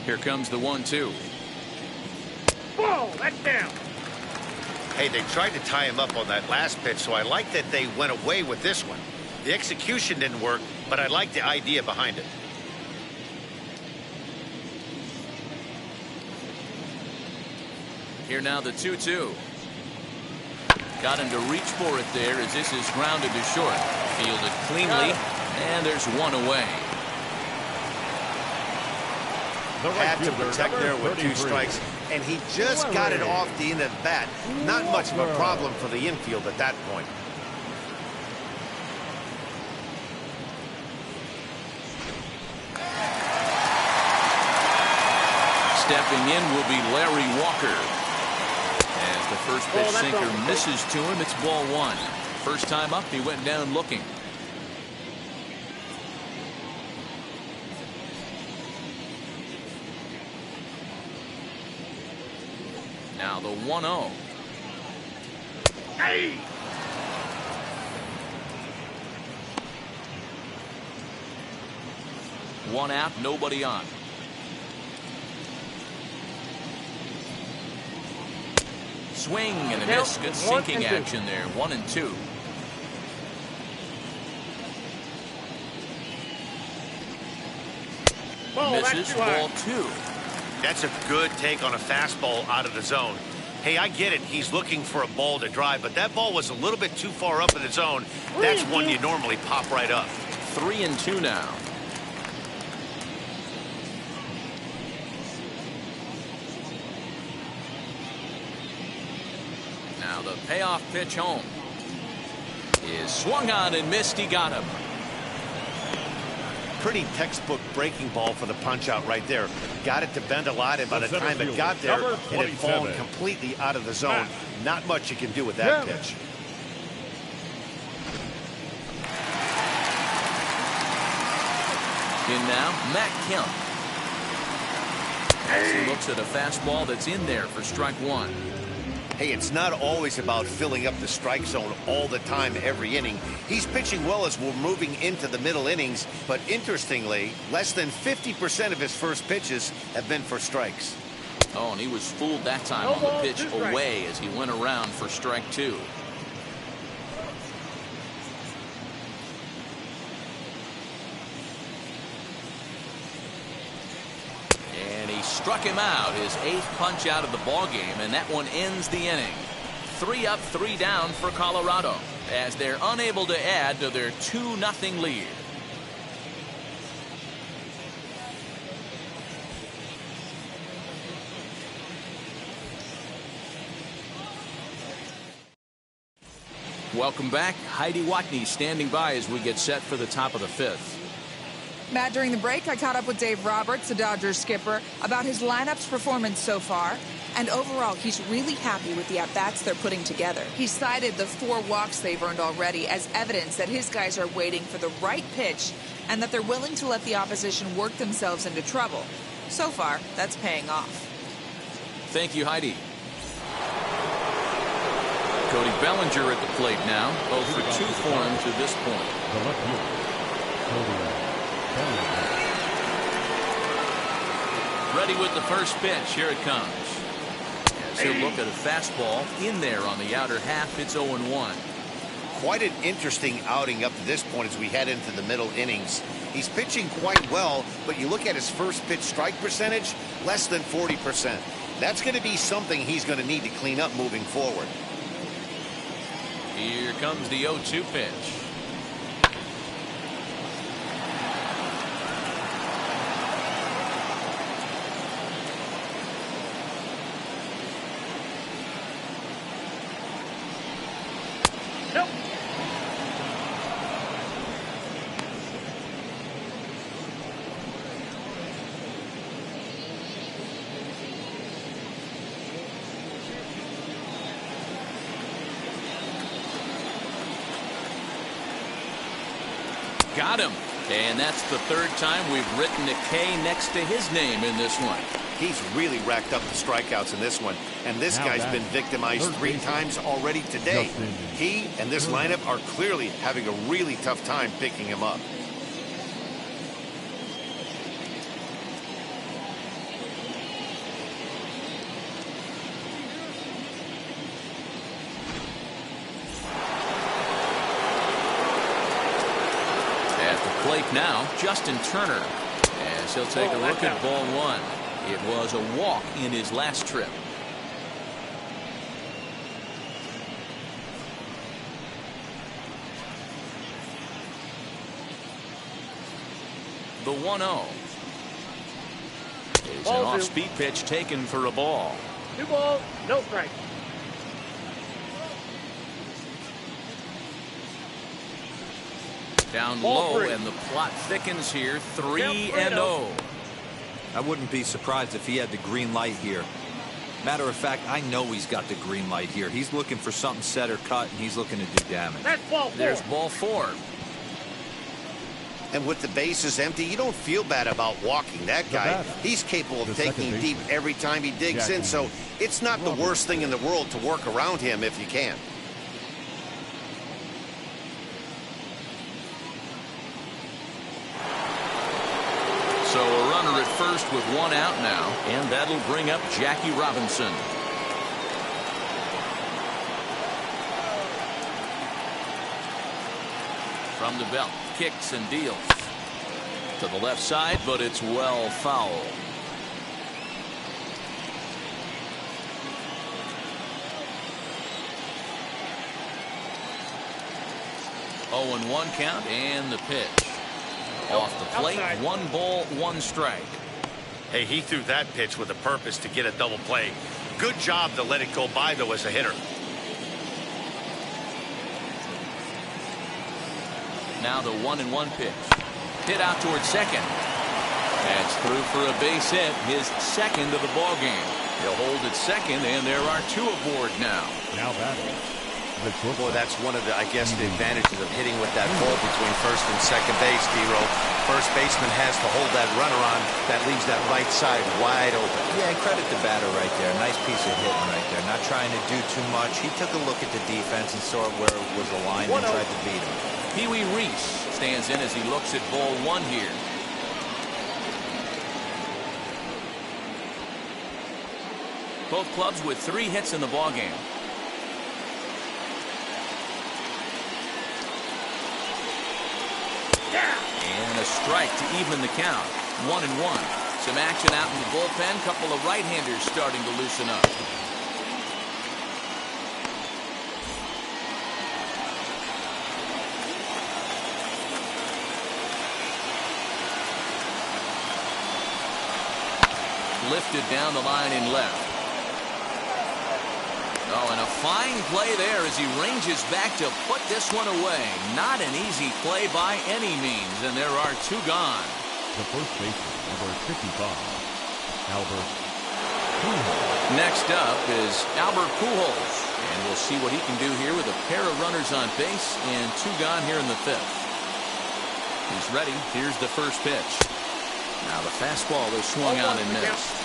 Here comes the 1-2. Ball, that's down. Hey, they tried to tie him up on that last pitch, so I like that they went away with this one. The execution didn't work, but I like the idea behind it. Here now the 2-2. Got him to reach for it there as this is grounded to short. Fielded cleanly, and there's one away. Had to protect there with 2 strikes, and he just got it off the end of the bat. Not much of a problem for the infield at that point. Stepping in will be Larry Walker. As the first pitch sinker misses to him, it's ball 1. First time up, he went down looking. Now the 1-0. Hey! One out, nobody on. Swing and a miss. Good sinking action there. 1-2. Misses. Ball 2. That's a good take on a fastball out of the zone. Hey, I get it. He's looking for a ball to drive, but that ball was a little bit too far up in the zone. That's one you normally pop right up. 3-2 now. Now the payoff pitch home is swung on and missed. He got him. Pretty textbook breaking ball for the punch out right there. Got it to bend a lot, and by the time it got there, it had fallen completely out of the zone. Not much you can do with that pitch. In now, Matt Kemp. As he looks at a fastball that's in there for strike 1. Hey, it's not always about filling up the strike zone all the time every inning. He's pitching well as we're moving into the middle innings, but interestingly, less than 50% of his first pitches have been for strikes. Oh, and he was fooled that time on the pitch away as he went around for strike 2. And he struck him out, his 8th punch out of the ballgame, and that one ends the inning. 3 up, 3 down for Colorado as they're unable to add to their 2-0 lead. Welcome back. Heidi Watney standing by as we get set for the top of the 5th. Matt, during the break, I caught up with Dave Roberts, the Dodgers skipper, about his lineup's performance so far. And overall, he's really happy with the at-bats they're putting together. He cited the 4 walks they've earned already as evidence that his guys are waiting for the right pitch and that they're willing to let the opposition work themselves into trouble. So far, that's paying off. Thank you, Heidi. Cody Bellinger at the plate now. 0 for 2 for him to this point. The left fielder, Cody Bellinger. Ready with the first pitch. Here it comes. As he'll look at a fastball in there on the outer half. It's 0-1. Quite an interesting outing up to this point as we head into the middle innings. He's pitching quite well, but you look at his first pitch strike percentage, less than 40%. That's going to be something he's going to need to clean up moving forward. Here comes the 0-2 pitch. Got him. And that's the 3rd time we've written a K next to his name in this one. He's really racked up the strikeouts in this one, and this guy's been victimized 3 times already today. He and this lineup are clearly having a really tough time picking him up. plate now, Justin Turner. As he'll take a look at ball one. It was a walk in his last trip. The 1-0 is an off-speed pitch taken for a ball. 2 balls, no strike. Down Ball low, 3. and the plot thickens here. 3-0. I wouldn't be surprised if he had the green light here. Matter of fact, I know he's got the green light here. He's looking for something set or cut, and he's looking to do damage. That's ball 4. There's ball 4. And with the bases empty, you don't feel bad about walking that guy. He's capable of taking deep every time he digs in, so it's not the worst thing in the world to work around him if you can. So a runner at first with 1 out now, and that'll bring up Jackie Robinson. From the belt, kicks and deals to the left side, but it's well foul. Oh, and 1 count, and the pitch. Off the plate, Outside. 1 ball, 1 strike. Hey, he threw that pitch with a purpose to get a double play. Good job to let it go by, though, as a hitter. Now the 1-1 pitch. Hit out towards second. That's through for a base hit, his second of the ball game. He'll hold at second, and there are 2 aboard now. Now batting. Boy, that's one of the, I guess, the advantages of hitting with that ball between first and second base, D-Roll. First baseman has to hold that runner on. That leaves that right side wide open. Yeah, and credit the batter right there. Nice piece of hitting right there. Not trying to do too much. He took a look at the defense and saw where it was aligned and tried to beat him. Pee-wee Reese stands in as he looks at ball 1 here. Both clubs with 3 hits in the ball game. And a strike to even the count. 1-1. Some action out in the bullpen. Couple of right-handers starting to loosen up. Lifted down the line in left. Oh, and a fine play there as he ranges back to put this one away. Not an easy play by any means, and there are 2 gone. The first baseman, number 55, Albert Pujols. Next up is Albert Pujols, and we'll see what he can do here with a pair of runners on base and 2 gone here in the 5th. He's ready. Here's the first pitch. Now the fastball is swung on and missed.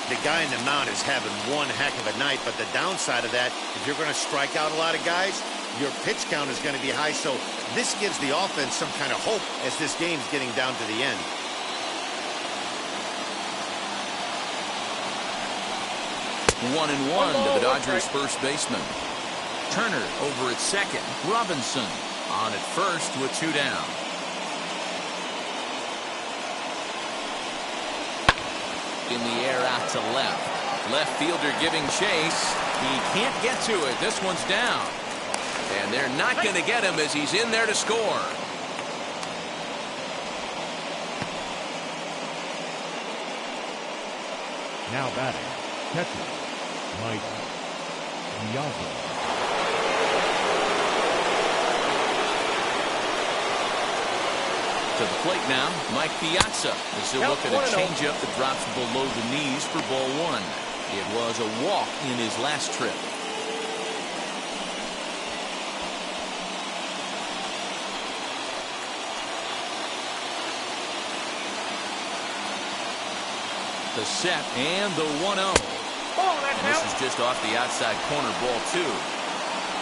The guy in the mound is having one heck of a night, but the downside of that, if you're going to strike out a lot of guys, your pitch count is going to be high, so this gives the offense some kind of hope as this game's getting down to the end. One and one to the Dodgers first baseman. Turner over at second. Robinson on at first with 2 down. In the air out to left. Left fielder giving chase. He can't get to it. This one's down. And they're not going to get him as he's in there to score. Now batting, catcher, Mike Piazza. To the plate now, Mike Piazza as he'll look at a changeup that drops below the knees for ball 1. It was a walk in his last trip. The set and the 1-0. And this is just off the outside corner, ball 2.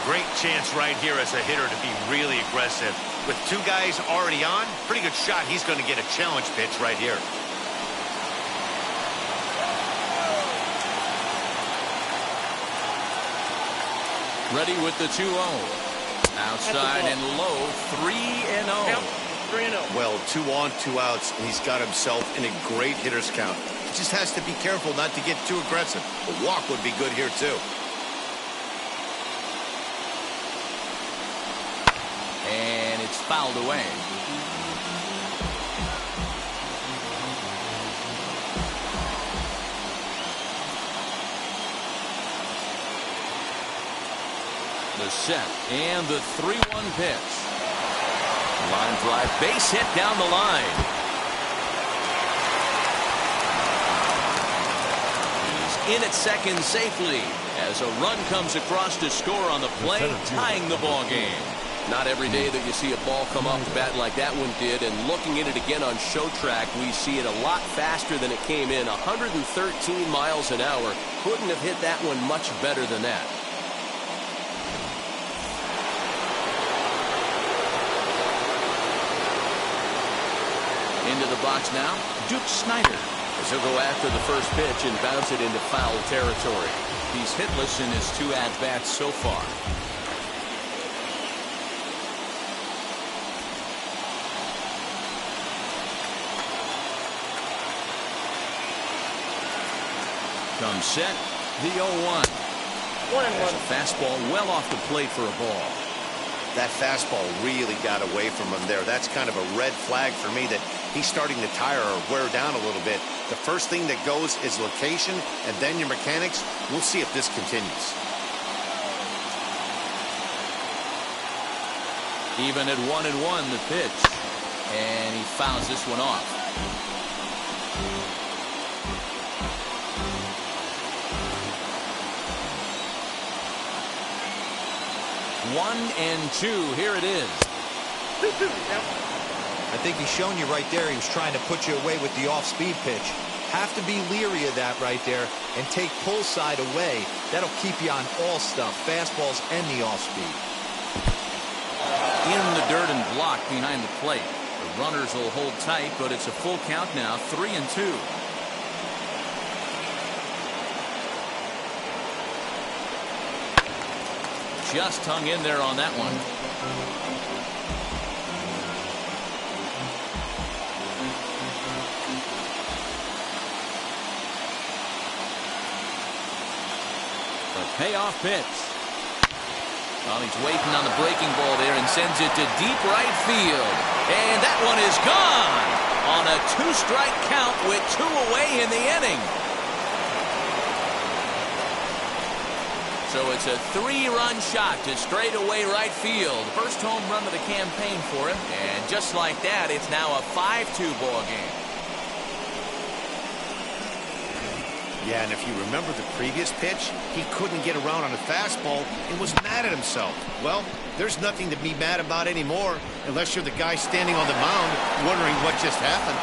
Great chance right here as a hitter to be really aggressive. With 2 guys already on, pretty good shot. He's going to get a challenge pitch right here. Ready with the 2-0. Outside and low, 3-0. 3-0. Well, 2 on, 2 outs, and he's got himself in a great hitter's count. He just has to be careful not to get too aggressive. A walk would be good here, too. And it's fouled away. The set and the 3-1 pitch. Line drive, base hit down the line. He's in at second safely as a run comes across to score on the play, tying the ball game. Not every day that you see a ball come off the bat like that one did, and looking at it again on show track, we see it a lot faster than it came in. 113 miles an hour. Couldn't have hit that one much better than that. Into the box now, Snyder, as he'll go after the first pitch and bounce it into foul territory. He's hitless in his 2 at-bats so far. Comes set, the 0-1. 1-1. There's a fastball well off the plate for a ball. That fastball really got away from him there. That's kind of a red flag for me that he's starting to tire or wear down a little bit. The first thing that goes is location and then your mechanics. We'll see if this continues. Even at 1-1 the pitch, and he fouls this one off. One and 2. Here it is. I think he's shown you right there he was trying to put you away with the off-speed pitch. Have to be leery of that right there and take pull side away. That'll keep you on all stuff, fastballs and the off-speed. In the dirt and blocked behind the plate. The runners will hold tight, but it's a full count now, 3-2. Just hung in there on that one. The payoff pitch. Well, he's waiting on the breaking ball there and sends it to deep right field. And that one is gone on a 2-strike count with 2 away in the inning. So it's a 3-run shot to straightaway right field. First home run of the campaign for him. And just like that, it's now a 5-2 ball game. Yeah, and if you remember the previous pitch, he couldn't get around on a fastball and was mad at himself. Well, there's nothing to be mad about anymore unless you're the guy standing on the mound wondering what just happened.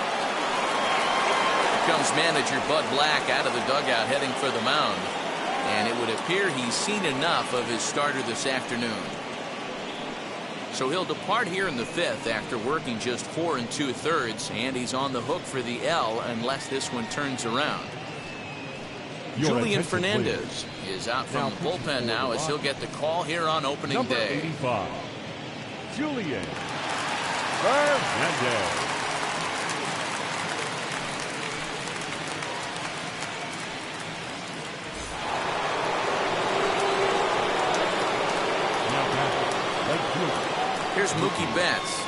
Here comes manager Bud Black out of the dugout heading for the mound. And it would appear he's seen enough of his starter this afternoon. So he'll depart here in the 5th after working just 4 2/3, and he's on the hook for the L unless this one turns around. Julian Fernandez is out from the bullpen now as he'll get the call here on opening day. 85, Julian Fernandez. Here's Mookie Betts.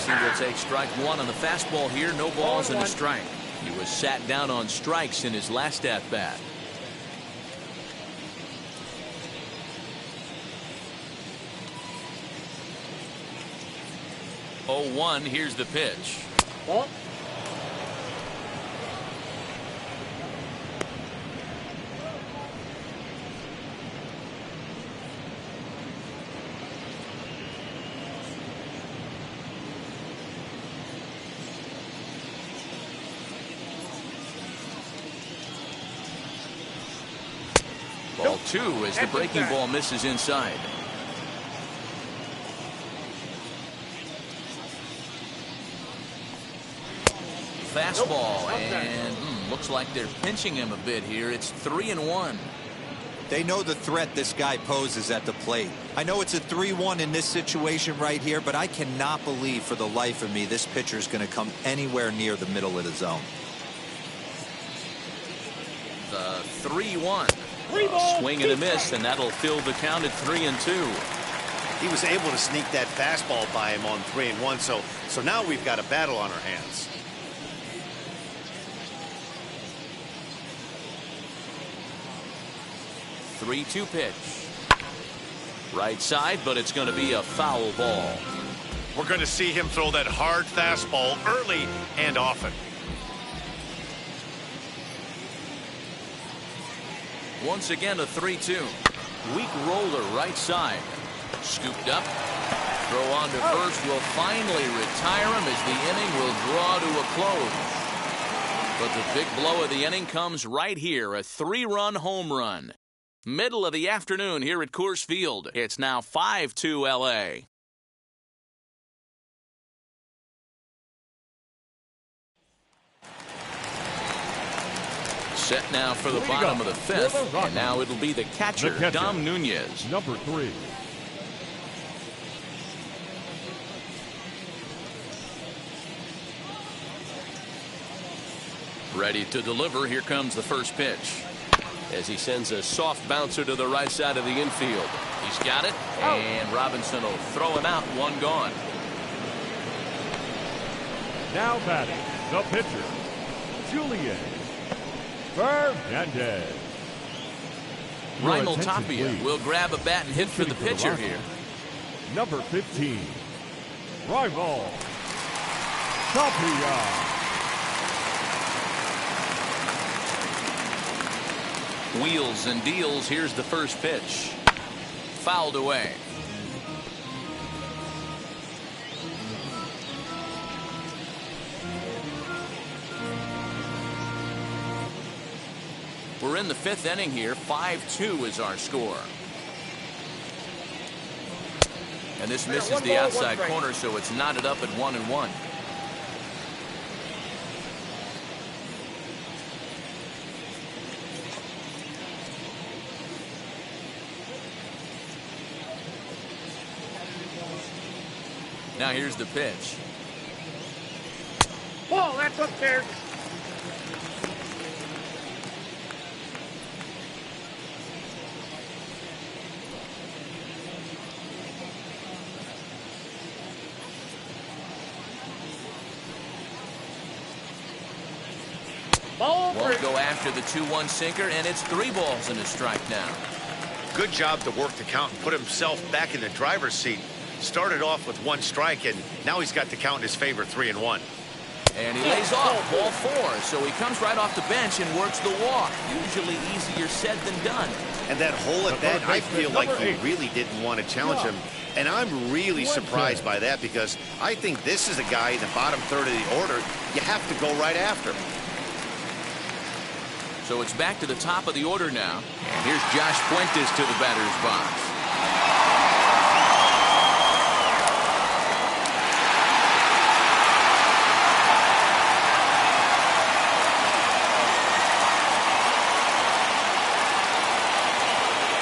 He will take strike 1 on the fastball here. No balls and a strike. He was sat down on strikes in his last at-bat. Oh, 1. Here's the pitch. Ball. Ball 2 as the breaking ball misses inside. Fastball, and looks like they're pinching him a bit here. It's 3-1. They know the threat this guy poses at the plate. I know it's a 3-1 in this situation right here, but I cannot believe for the life of me this pitcher is going to come anywhere near the middle of the zone. The 3-1. Swing and a miss, and that'll fill the count at 3-2. He was able to sneak that fastball by him on 3-1, so now we've got a battle on our hands. Three-two pitch. Right side, but it's going to be a foul ball. We're going to see him throw that hard fastball early and often. Once again, a 3-2. Weak roller right side. Scooped up. Throw on to first will finally retire him as the inning will draw to a close. But the big blow of the inning comes right here, a 3-run home run. Middle of the afternoon here at Coors Field. It's now 5-2 LA. Set now for the bottom of the fifth, and now it'll be the catcher, Dom Nunez. Number 3. Ready to deliver. Here comes the first pitch. As he sends a soft bouncer to the right side of the infield. He's got it, and Robinson will throw him out, one gone. Now batting, the pitcher, Julian Fernandez. Raimel Tapia will grab a bat and hit for the pitcher here. Number 15, Raimel Tapia. Wheels and deals. Here's the first pitch. Fouled away. We're in the fifth inning here. 5-2 is our score. And this misses the outside corner, so it's knotted up at 1-1. Now here's the pitch. Ball, that's up there. Ball won't go after the 2-1 sinker, and it's 3 balls and a strike now. Good job to work the count and put himself back in the driver's seat. Started off with 1 strike, and now he's got the count in his favor, 3-1. And he lays off ball 4, so he comes right off the bench and works the walk. Usually easier said than done. And that hole at bat, I feel like he really didn't want to challenge him. And I'm really surprised by that, because I think this is a guy in the bottom third of the order you have to go right after. So it's back to the top of the order now. And here's Josh Fuentes to the batter's box.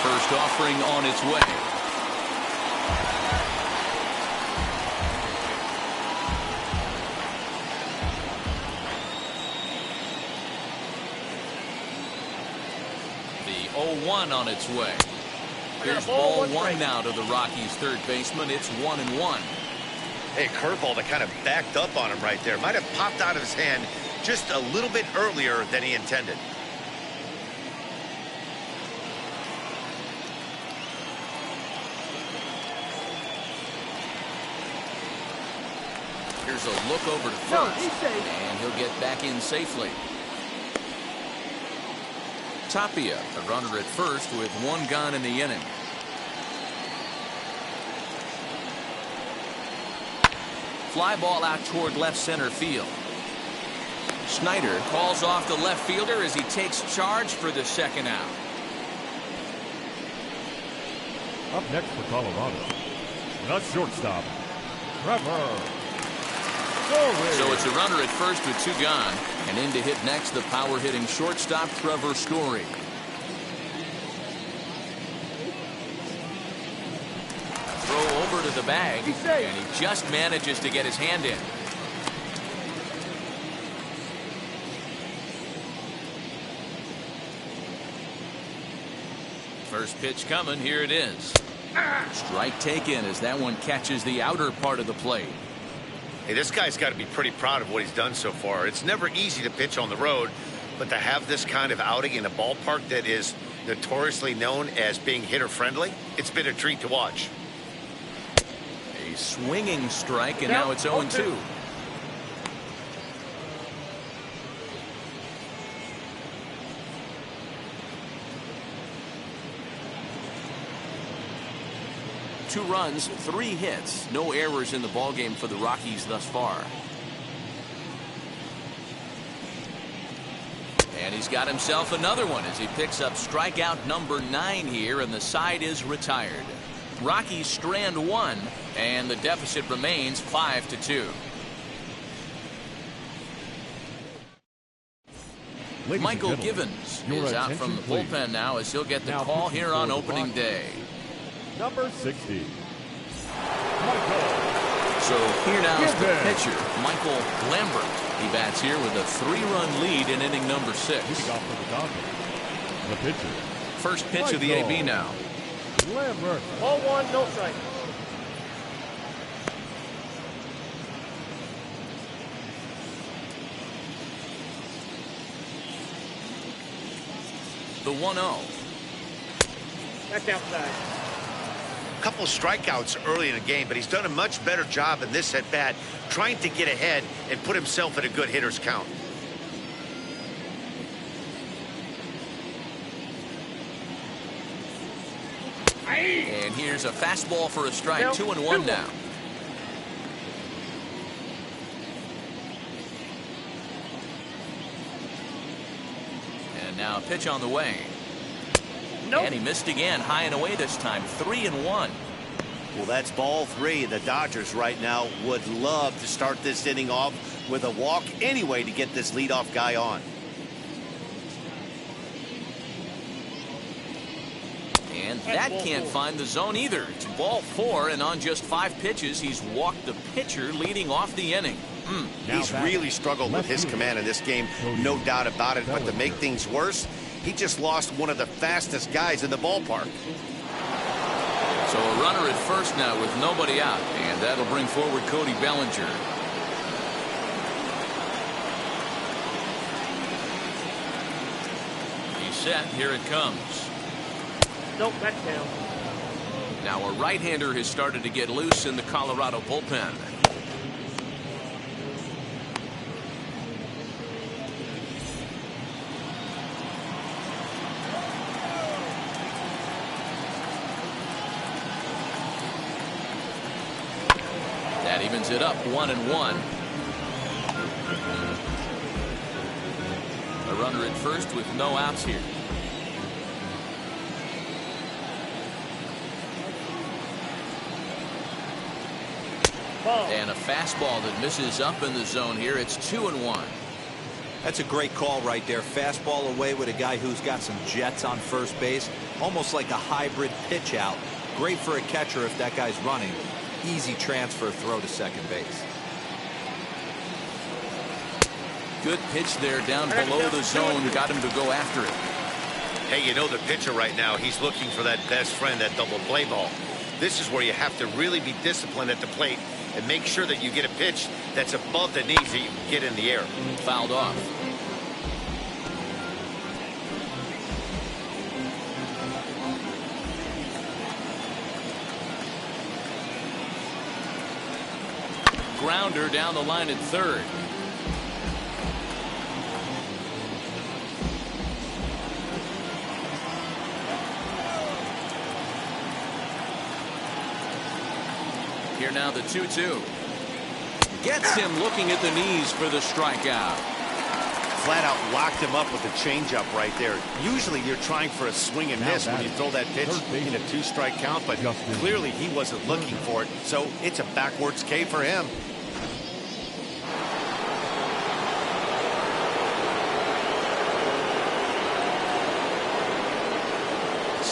First offering on its way. The 0-1 on its way. Here's ball 1 now to the Rockies' third baseman. It's 1-1. Hey, curveball that kind of backed up on him right there. Might have popped out of his hand just a little bit earlier than he intended. Here's a look over to first, and he'll get back in safely. Tapia, a runner at first with 1 gone in the inning. Fly ball out toward left center field. Snyder calls off the left fielder as he takes charge for the second out. Up next for Colorado, the shortstop, Trevor. So it's a runner at first with 2 gone, and in to hit next the power hitting shortstop Trevor Story. over to the bag, and he just manages to get his hand in. First pitch coming. Here it is. Strike taken as that one catches the outer part of the plate. Hey, this guy's got to be pretty proud of what he's done so far. It's never easy to pitch on the road, but to have this kind of outing in a ballpark that is notoriously known as being hitter-friendly, it's been a treat to watch. A swinging strike, and now it's 0-2. Two runs, 3 hits, no errors in the ballgame for the Rockies thus far. And he's got himself another one as he picks up strikeout number 9 here, and the side is retired. Rockies strand 1, and the deficit remains 5-2. Michael Givens is out from the bullpen now as he'll get the call here on opening day. Number 60. So here now is the pitcher, Michael Lambert. He bats here with a 3-run lead in inning number 6. The pitcher. First pitch of the AB now. Lambert. Ball 1, no strike. The 1-0. That's outside. A couple of strikeouts early in the game, but he's done a much better job in this at bat trying to get ahead and put himself in a good hitter's count. And here's a fastball for a strike. 2-1 now. And now a pitch on the way. Nope. And he missed again, high and away this time. 3-1. Well, that's ball 3. The Dodgers right now would love to start this inning off with a walk anyway to get this leadoff guy on. And that can't find the zone either. It's ball 4, and on just 5 pitches, he's walked the pitcher leading off the inning. He's really struggled with his command in this game, no doubt about it. But to make things worse, he just lost one of the fastest guys in the ballpark. So a runner at first now with nobody out, and that'll bring forward Cody Bellinger. He's set. Here it comes. Nope, that's down. Now a right-hander has started to get loose in the Colorado bullpen. That evens it up 1-1. A runner at first with no outs here. And a fastball that misses up in the zone here. It's 2-1. That's a great call right there. Fastball away with a guy who's got some jets on first base. Almost like a hybrid pitch out. Great for a catcher if that guy's running. Easy transfer throw to second base. Good pitch there down below the zone. Got him to go after it. Hey, you know the pitcher right now, he's looking for that best friend, that double play ball. This is where you have to really be disciplined at the plate and make sure that you get a pitch that's above the knees that you can get in the air. Fouled off. Grounder down the line at third. Here now the 2-2. Gets him looking at the knees for the strikeout. Flat out locked him up with a changeup right there. Usually you're trying for a swing and miss when you throw that pitch in a 2-strike count, but clearly he wasn't looking for it, so it's a backwards K for him.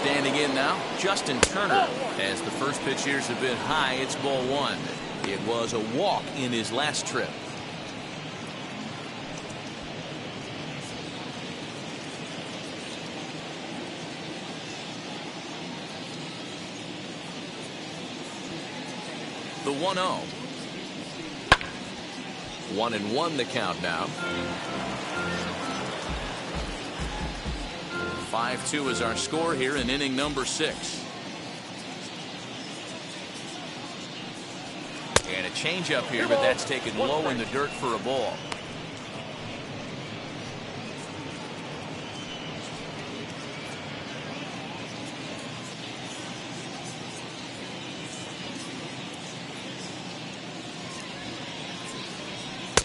Standing in now, Justin Turner. As the first pitch here has been high, it's ball one. It was a walk in his last trip. The 1-0. 1-1 the count now. 5-2 is our score here in inning number 6. And a changeup here, but that's taken low in the dirt for a ball.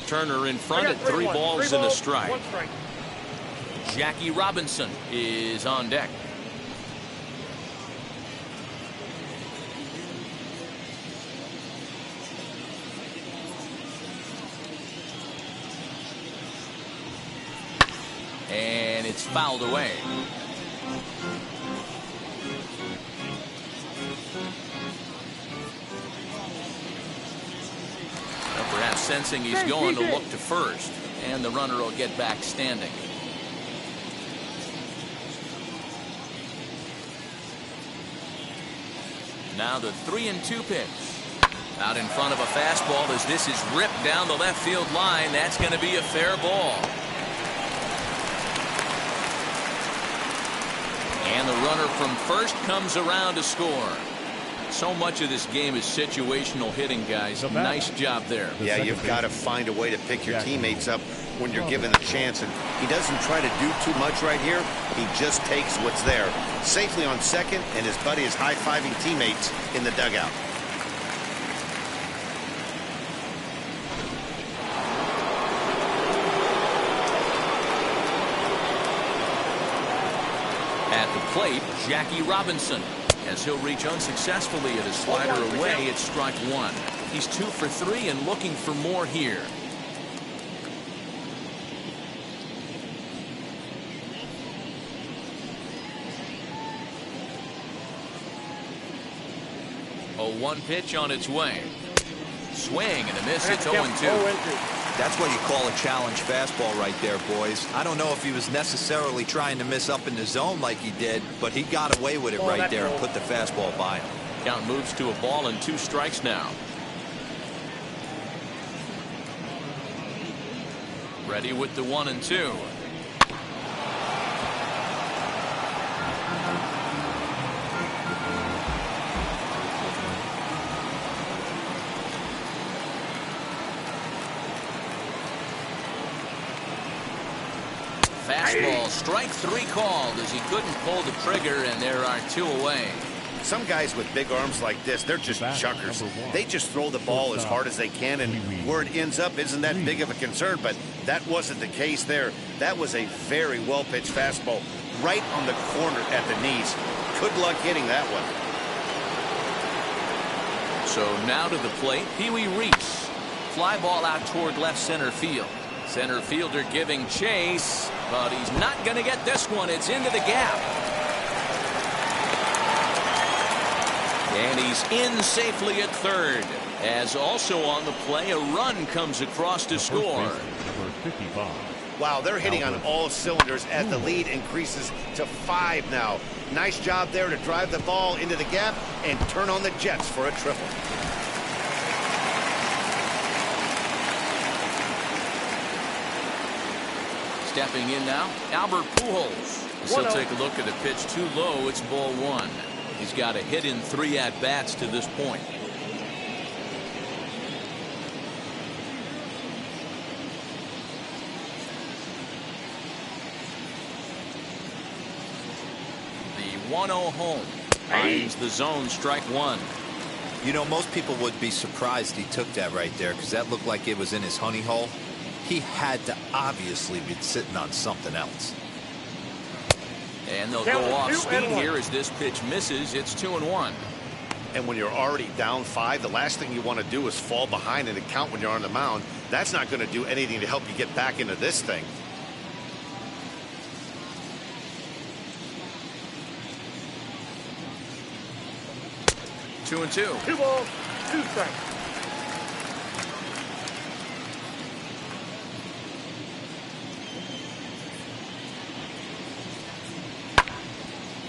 Turner in front at 3 balls and a strike. Jackie Robinson is on deck. And it's fouled away. Perhaps sensing he's going to look to first, and the runner will get back standing. Now the 3-2 pitch. Out in front of a fastball as this is ripped down the left field line. That's going to be a fair ball. And the runner from first comes around to score. So much of this game is situational hitting, guys. Nice job there. Yeah, you've got to find a way to pick your teammates up when you're given a chance. And he doesn't try to do too much right here. He just takes what's there. Safely on second, and his buddy is high-fiving teammates in the dugout. At the plate, Jackie Robinson. As he'll reach unsuccessfully at his slider away, it's strike 1. He's 2 for 3 and looking for more here. A 1 pitch on its way. Swing and a miss. It's 0-2. That's what you call a challenge fastball right there, boys. I don't know if he was necessarily trying to miss up in the zone like he did, but he got away with it right there and put the fastball by him. Count moves to a ball and 2 strikes now. Ready with the 1-2. Fastball, strike 3 called as he couldn't pull the trigger, and there are 2 away. Some guys with big arms like this, they're just chuckers. They just throw the ball as hard as they can, and where it ends up isn't that big of a concern, but that wasn't the case there. That was a very well-pitched fastball right on the corner at the knees. Good luck hitting that one. So now to the plate, Pee-wee Reese. Fly ball out toward left center field. Center fielder giving chase, but he's not going to get this one. It's into the gap. And he's in safely at third. As also on the play, a run comes across to score. Number 55. Wow, they're hitting on all cylinders as the lead increases to 5 now. Nice job there to drive the ball into the gap and turn on the Jets for a triple. Stepping in now, Albert Pujols. As he'll take a look at the pitch too low, it's ball 1. He's got a hit in 3 at-bats to this point. The 1-0 home finds the zone, strike 1. You know, most people would be surprised he took that right there because that looked like it was in his honey hole. He had to obviously be sitting on something else. And they'll go off speed here as this pitch misses. It's 2-1. And when you're already down 5, the last thing you want to do is fall behind in the count when you're on the mound. That's not going to do anything to help you get back into this thing. 2-2. 2 balls, 2 strikes.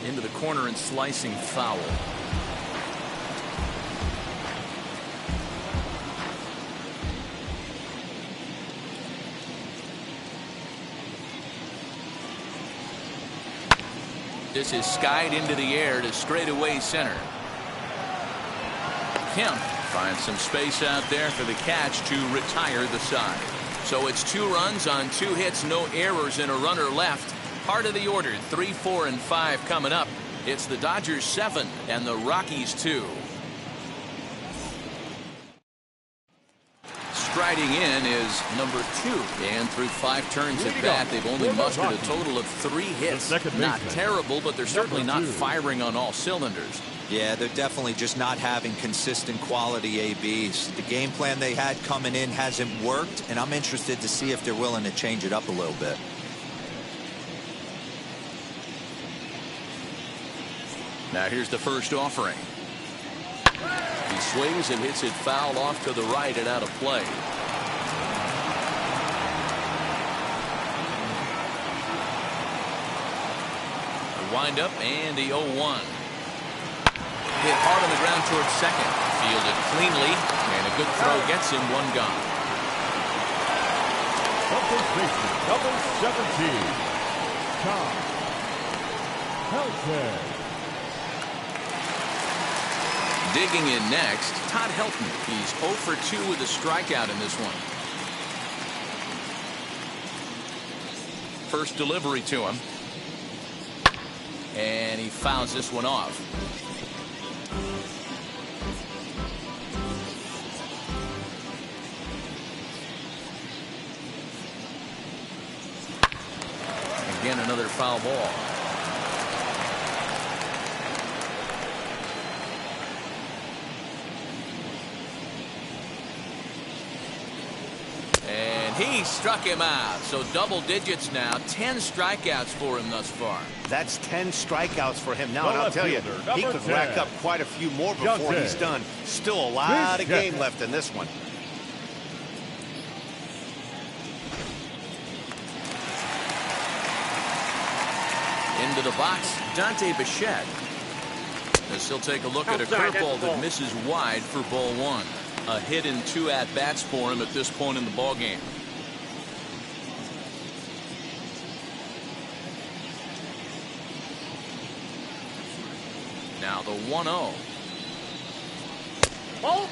Into the corner and slicing foul. This is skied into the air to straightaway center. Kemp finds some space out there for the catch to retire the side. So it's 2 runs on 2 hits, no errors, and a runner left. Part of the order, 3, 4, and 5 coming up. It's the Dodgers 7 and the Rockies 2. Striding in is number 2, and through 5 turns at bat, they've only mustered a total of 3 hits. Not terrible, but they're certainly not firing on all cylinders. Yeah, they're definitely just not having consistent quality ABs. The game plan they had coming in hasn't worked, and I'm interested to see if they're willing to change it up a little bit. Now here's the first offering. He swings and hits it foul off to the right and out of play. The windup and the 0-1. Hit hard on the ground towards second. Fielded cleanly, and a good throw gets him 1 gone. First baseman, number 17, Tom Helton. Digging in next, Todd Helton. He's 0 for 2 with a strikeout in this one. First delivery to him. And he fouls this one off. Again, another foul ball. He struck him out. So double digits now. 10 strikeouts for him thus far. That's 10 strikeouts for him now, and I'll tell you, he could rack up quite a few more before he's done. Still a lot of game left in this one. Into the box, Dante Bichette. As he'll take a look at a curveball that misses wide for ball 1. A hit in 2 at-bats for him at this point in the ballgame. Now the 1-0. Ball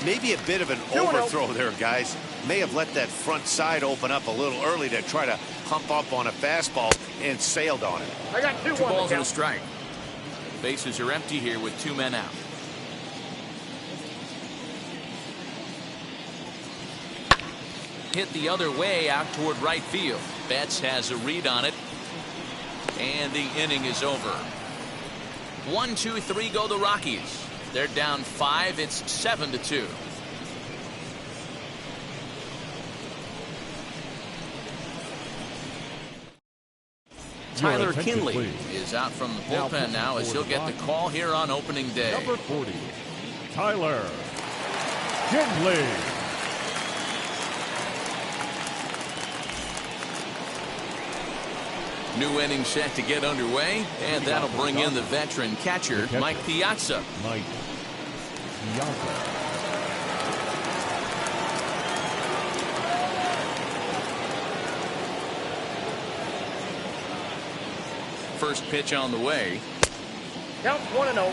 2. Maybe a bit of an overthrow there, guys. May have let that front side open up a little early to try to hump up on a fastball and sailed on it. I got 2 balls and a strike. Bases are empty here with 2 men out. Hit the other way out toward right field. Betts has a read on it. And the inning is over. 1, 2, 3 go the Rockies. They're down 5. It's 7-2. Tyler Kinley is out from the bullpen now as he'll get the call here on opening day. Number 40, Tyler Kinley. New inning set to get underway, and that'll bring in the veteran catcher, Mike Piazza. Mike Piazza. First pitch on the way. Count 1-0.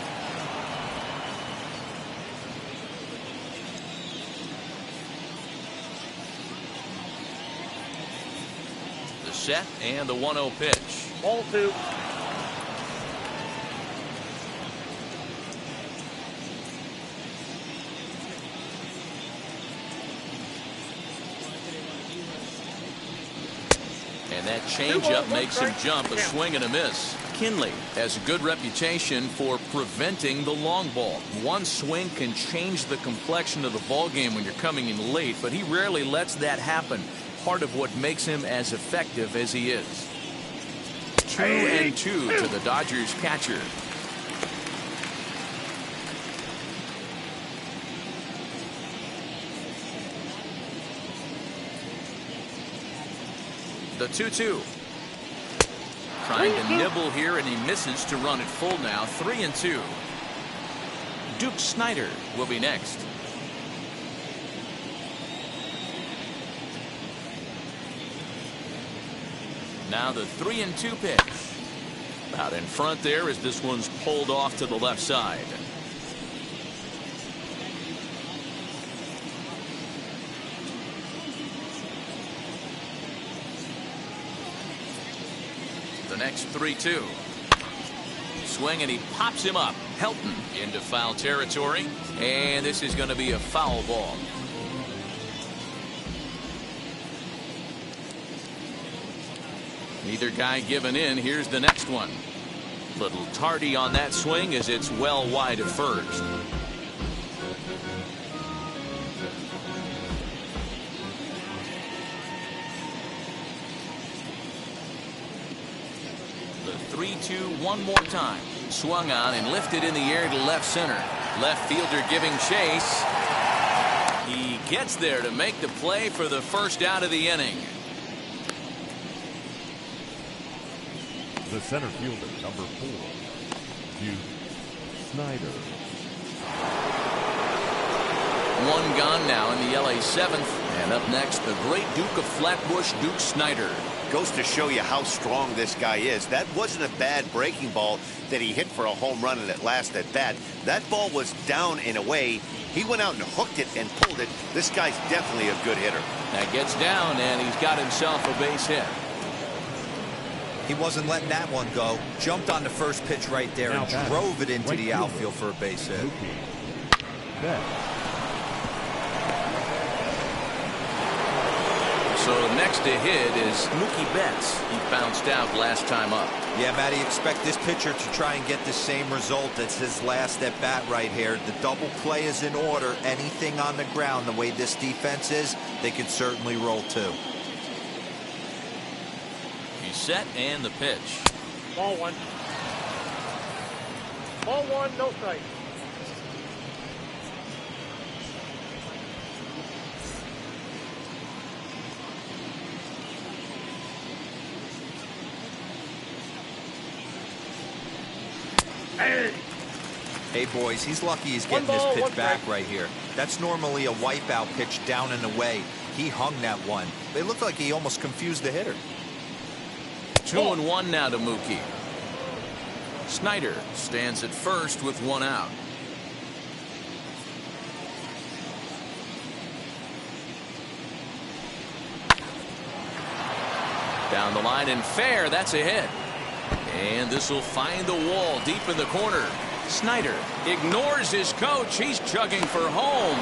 The set and the 1-0 pitch. Ball 2. And that changeup makes him jump. A swing and a miss. Kinley has a good reputation for preventing the long ball. One swing can change the complexion of the ball game when you're coming in late, but he rarely lets that happen. Part of what makes him as effective as he is. 2-2 to the Dodgers catcher. The 2-2. Trying to nibble here, and he misses to run it full now. 3-2. Duke Snyder will be next. Now the 3-2 pitch. Out in front there as this one's pulled off to the left side. The next 3-2. Swing, and he pops him up. Helton into foul territory, and this is going to be a foul ball. Neither guy giving in. Here's the next one. Little tardy on that swing as it's well wide of first. The 3-2 one more time. Swung on and lifted in the air to left center. Left fielder giving chase. He gets there to make the play for the first out of the inning. The center fielder, number 4, Duke Snyder. One gone now in the LA 7th. And up next, the great Duke of Flatbush, Duke Snyder. Goes to show you how strong this guy is. That wasn't a bad breaking ball that he hit for a home run in that last at bat. That ball was down and away. He went out and hooked it and pulled it. This guy's definitely a good hitter. That gets down, and he's got himself a base hit. He wasn't letting that one go. Jumped on the first pitch right there and drove it into the outfield for a base hit. Mookie Betts. So next to hit is Mookie Betts. He bounced out last time up. Yeah, Matty, expect this pitcher to try and get the same result as his last at bat right here. The double play is in order. Anything on the ground, the way this defense is, they could certainly roll too. He's set, and the pitch. Ball 1. Ball 1, no strike. Hey, boys, he's lucky he's getting this pitch back right here. That's normally a wipeout pitch down and away. He hung that one. It looked like he almost confused the hitter. 2-1 now to Mookie. Snyder stands at first with one out. Down the line and fair. That's a hit. And this will find the wall deep in the corner. Snyder ignores his coach. He's chugging for home.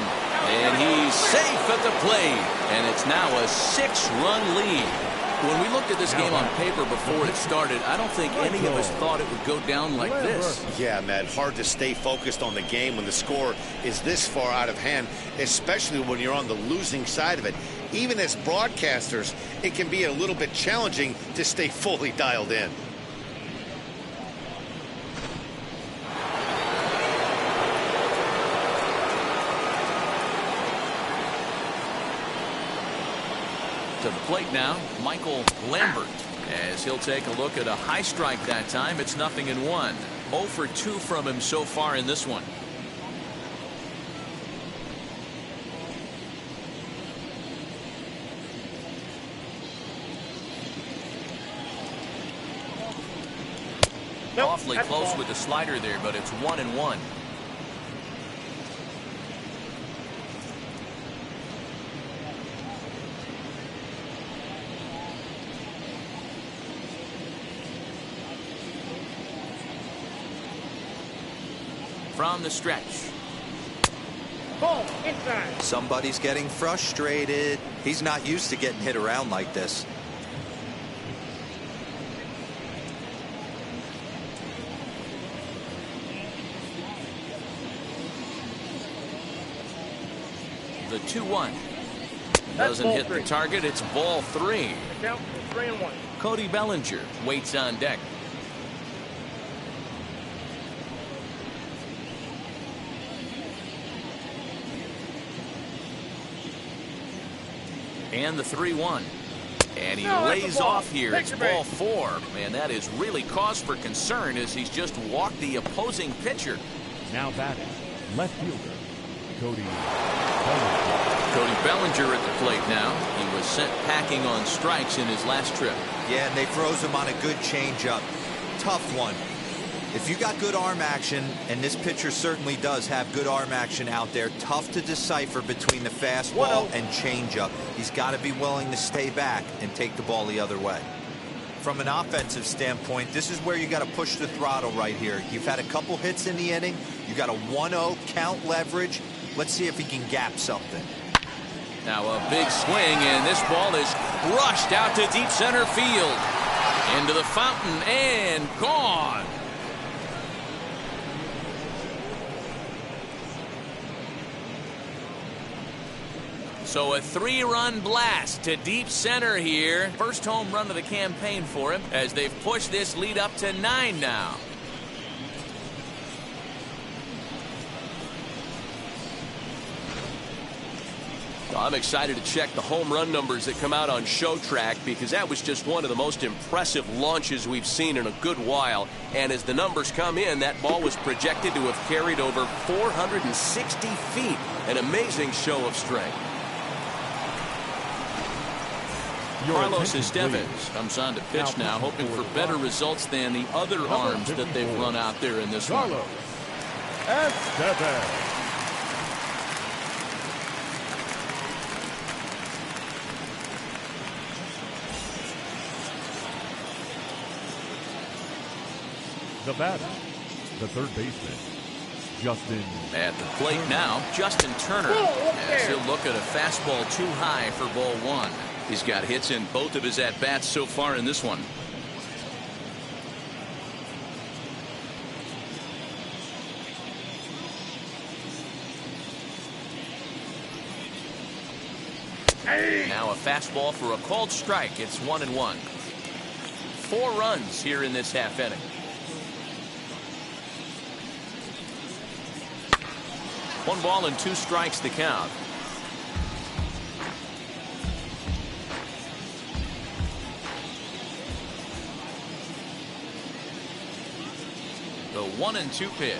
And he's safe at the plate. And it's now a 6-run lead. When we looked at this game on paper before it started, I don't think any of us thought it would go down like this. Yeah, man, hard to stay focused on the game when the score is this far out of hand, especially when you're on the losing side of it. Even as broadcasters, it can be a little bit challenging to stay fully dialed in. To the plate now, Michael Lambert, as he'll take a look at a high strike that time. It's 0-1. 0 for 2 from him so far in this one. Nope, Awfully that's close ball. with the slider there, but it's 1-1. From the stretch. Ball inside. Somebody's getting frustrated. He's not used to getting hit around like this. The 2-1. Doesn't hit the target. It's ball 3. The count is 3-1. Cody Bellinger waits on deck. And the 3-1. And he No, that's a lays ball. off here. It's Picture ball base. 4. Man, that is really cause for concern as he's just walked the opposing pitcher. Now batting, left fielder, Cody Bellinger. Cody Bellinger at the plate now. He was sent packing on strikes in his last trip. Yeah, and they froze him on a good changeup. Tough one. If you got good arm action, and this pitcher certainly does have good arm action out there, tough to decipher between the fastball and changeup. He's got to be willing to stay back and take the ball the other way. From an offensive standpoint, this is where you got to push the throttle right here. You've had a couple hits in the inning. You got a 1-0 count leverage. Let's see if he can gap something. Now a big swing, and this ball is crushed out to deep center field. Into the fountain and gone. So a 3-run blast to deep center here. First home run of the campaign for him as they've pushed this lead up to 9 now. I'm excited to check the home run numbers that come out on Show Track because that was just one of the most impressive launches we've seen in a good while. And as the numbers come in, that ball was projected to have carried over 460 feet. An amazing show of strength. Carlos Estevez comes on to pitch now, hoping for better results than the other arms that they've run out there in this one. Carlos Estevez. The batter, the third baseman, Justin. At the plate now, Justin Turner, as he'll look at a fastball too high for ball 1. He's got hits in both of his at-bats so far in this one. Now a fastball for a called strike. It's 1-1. 4 runs here in this half inning. One ball and 2 strikes to count. The 1-2 pitch.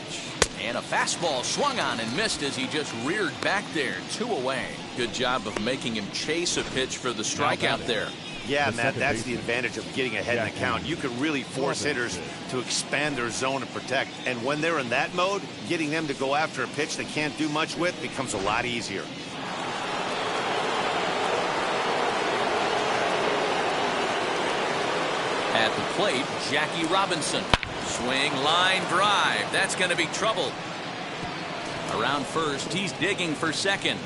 And a fastball swung on and missed as he just reared back there. 2 away. Good job of making him chase a pitch for the strikeout there. Yeah, Matt, that's the advantage of getting ahead in the count. You can really force hitters to expand their zone and protect. And when they're in that mode, getting them to go after a pitch they can't do much with becomes a lot easier. At the plate, Jackie Robinson. Swing, line drive. That's going to be trouble. Around first, he's digging for second.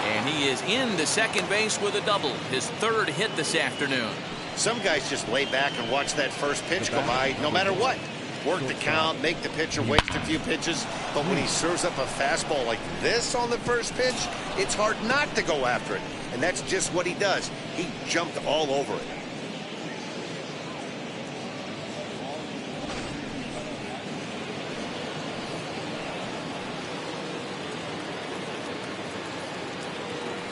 And he is into second base with a double. His 3rd hit this afternoon. Some guys just lay back and watch that first pitch go by no matter what. Work the count, make the pitcher waste a few pitches. But when he serves up a fastball like this on the first pitch, it's hard not to go after it. And that's just what he does. He jumped all over it.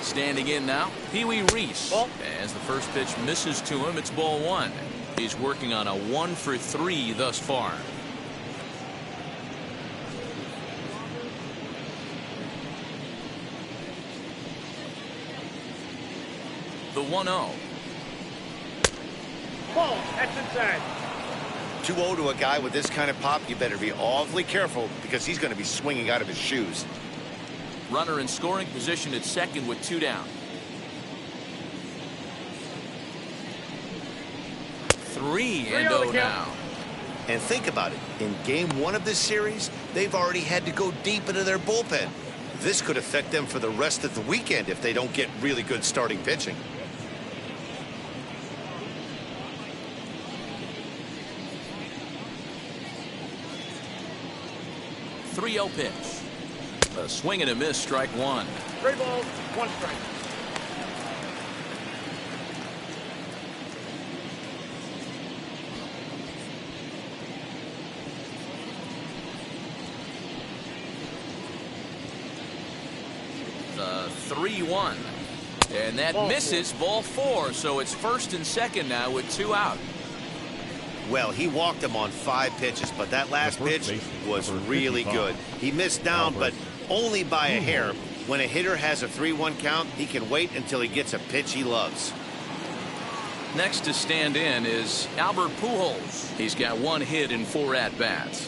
Standing in now, Pee Wee Reese. As the first pitch misses to him, it's ball 1. He's working on a 1 for 3 thus far. The 1-0. Ball. That's inside. 2-0 to a guy with this kind of pop, you better be awfully careful because he's going to be swinging out of his shoes. Runner in scoring position at second with 2 down. 3-0 now. And think about it. In game 1 of this series, they've already had to go deep into their bullpen. This could affect them for the rest of the weekend if they don't get really good starting pitching. The 3-0 pitch. A swing and a miss, strike 1. 3 balls, 1 strike. The 3-1. And that misses, ball 4. So it's first and second now with 2 out. Well, he walked him on 5 pitches, but that last pitch was really good. He missed down, but only by a hair. When a hitter has a 3-1 count, he can wait until he gets a pitch he loves. Next to stand in is Albert Pujols. He's got 1 hit in 4 at-bats.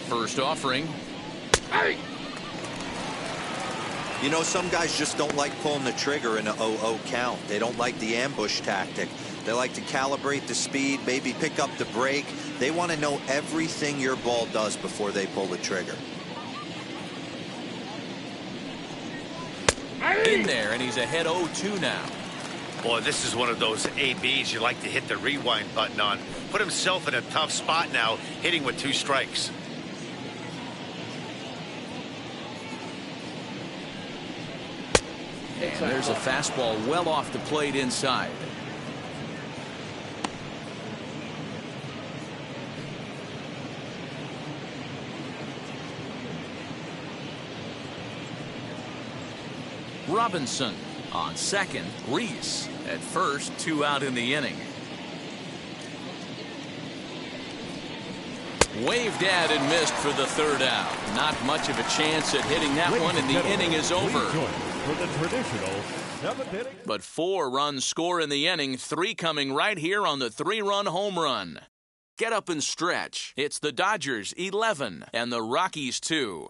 First offering. Hey! You know, some guys just don't like pulling the trigger in an 0-0 count. They don't like the ambush tactic. They like to calibrate the speed, maybe pick up the brake. They want to know everything your ball does before they pull the trigger. In there, and he's ahead 0-2 now. Boy, this is one of those ABs you like to hit the rewind button on. Put himself in a tough spot now, hitting with 2 strikes. And there's a fastball well off the plate inside. Robinson on second. Reese at first. 2 out in the inning. Waved at and missed for the 3rd out. Not much of a chance at hitting that one, and the inning is over. For the traditional 7th inning. But 4 runs score in the inning, 3 coming right here on the 3-run home run. Get up and stretch. It's the Dodgers 11 and the Rockies 2.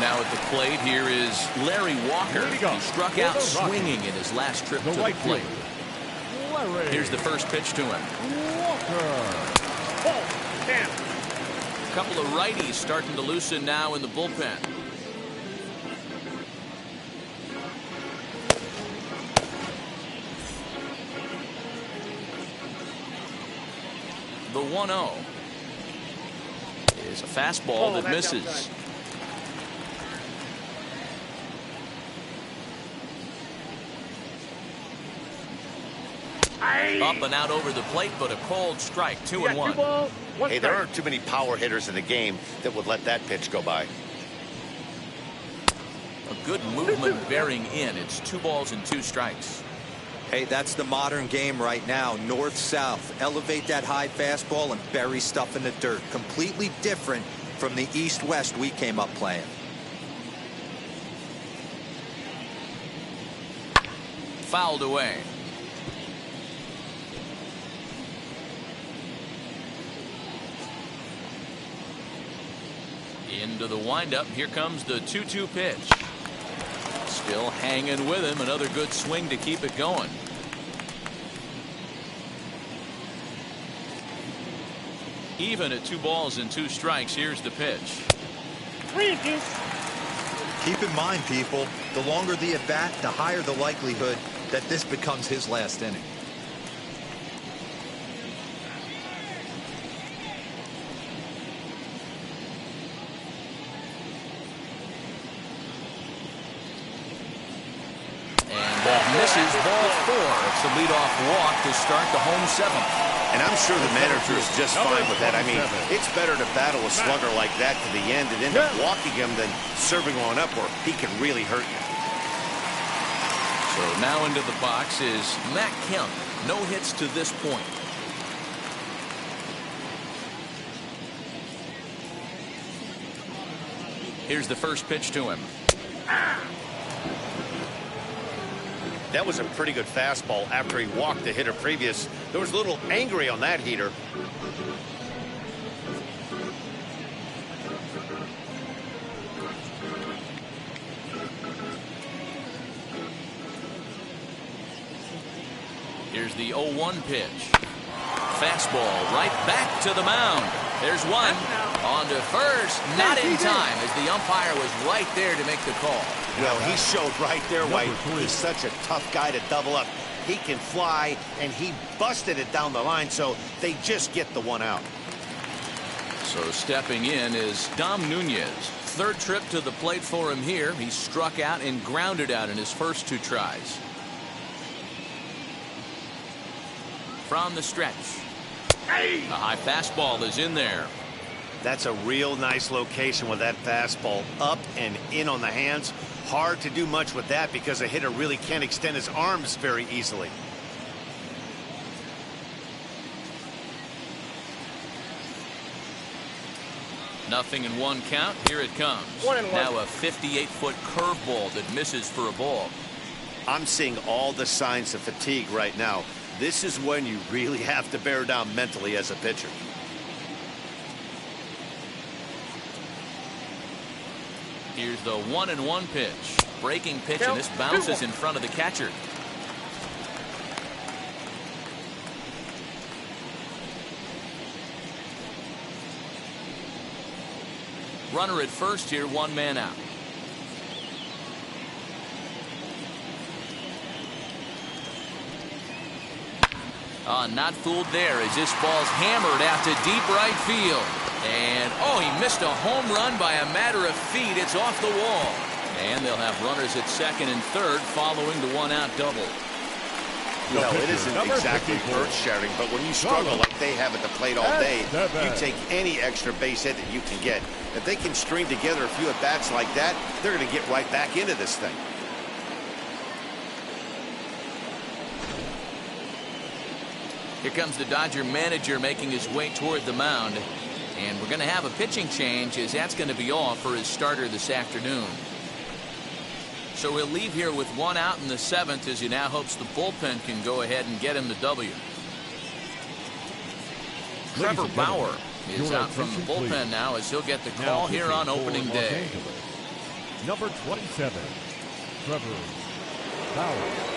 Now at the plate, here is Larry Walker. He struck out swinging in his last trip to the plate. Here's the first pitch to him. Walker. A couple of righties starting to loosen now in the bullpen. The 1-0 is a fastball that misses. Up and out over the plate, but a cold strike. 2-1. Hey, there aren't too many power hitters in the game that would let that pitch go by. A good movement bearing in. It's 2 balls and 2 strikes. Hey, that's the modern game right now. North-south. Elevate that high fastball and bury stuff in the dirt. Completely different from the east-west we came up playing. Fouled away. Into the windup. Here comes the 2-2 pitch. Still hanging with him. Another good swing to keep it going. Even at 2 balls and 2 strikes. Here's the pitch. Keep in mind, people, the longer the at bat, the higher the likelihood that this becomes his last inning. Misses, ball 4. It's a leadoff walk to start the home 7th. And I'm sure the manager is just fine with that. I mean, it's better to battle a slugger like that to the end and end up walking him than serving one up where he can really hurt you. So now into the box is Matt Kemp. No hits to this point. Here's the first pitch to him. That was a pretty good fastball after he walked the hitter previous. There was a little angry on that heater. Here's the 0-1 pitch. Fastball right back to the mound. There's one. On to first. Not in time as the umpire was right there to make the call. Well, he showed right there why he's such a tough guy to double up. He can fly, and he busted it down the line, so they just get the 1 out. So stepping in is Nunez. third trip to the plate for him here. He struck out and grounded out in his first 2 tries. From the stretch. A high fastball is in there. That's a real nice location with that fastball up and in on the hands. Hard to do much with that because a hitter really can't extend his arms very easily. Nothing in 1 count. Here it comes. 1-1. Now a 58-foot curveball that misses for a ball. I'm seeing all the signs of fatigue right now. This is when you really have to bear down mentally as a pitcher. Here's the 1-1 pitch. Breaking pitch, and this bounces in front of the catcher. Runner at first here, 1 man out. Not fooled there as this ball's hammered out to deep right field. And, he missed a home run by a matter of feet. It's off the wall. And they'll have runners at second and third following the 1-out double. You know, it isn't exactly earth-shattering, but when you struggle like they have at the plate all day, you take any extra base hit that you can get. If they can string together a few at-bats like that, they're going to get right back into this thing. Here comes the Dodger manager making his way toward the mound. And we're going to have a pitching change, as that's going to be all for his starter this afternoon. So he'll leave here with 1 out in the 7th as he now hopes the bullpen can go ahead and get him the W. Trevor Bauer is out from the bullpen now as he'll get the call here on opening day. Number 27, Trevor Bauer.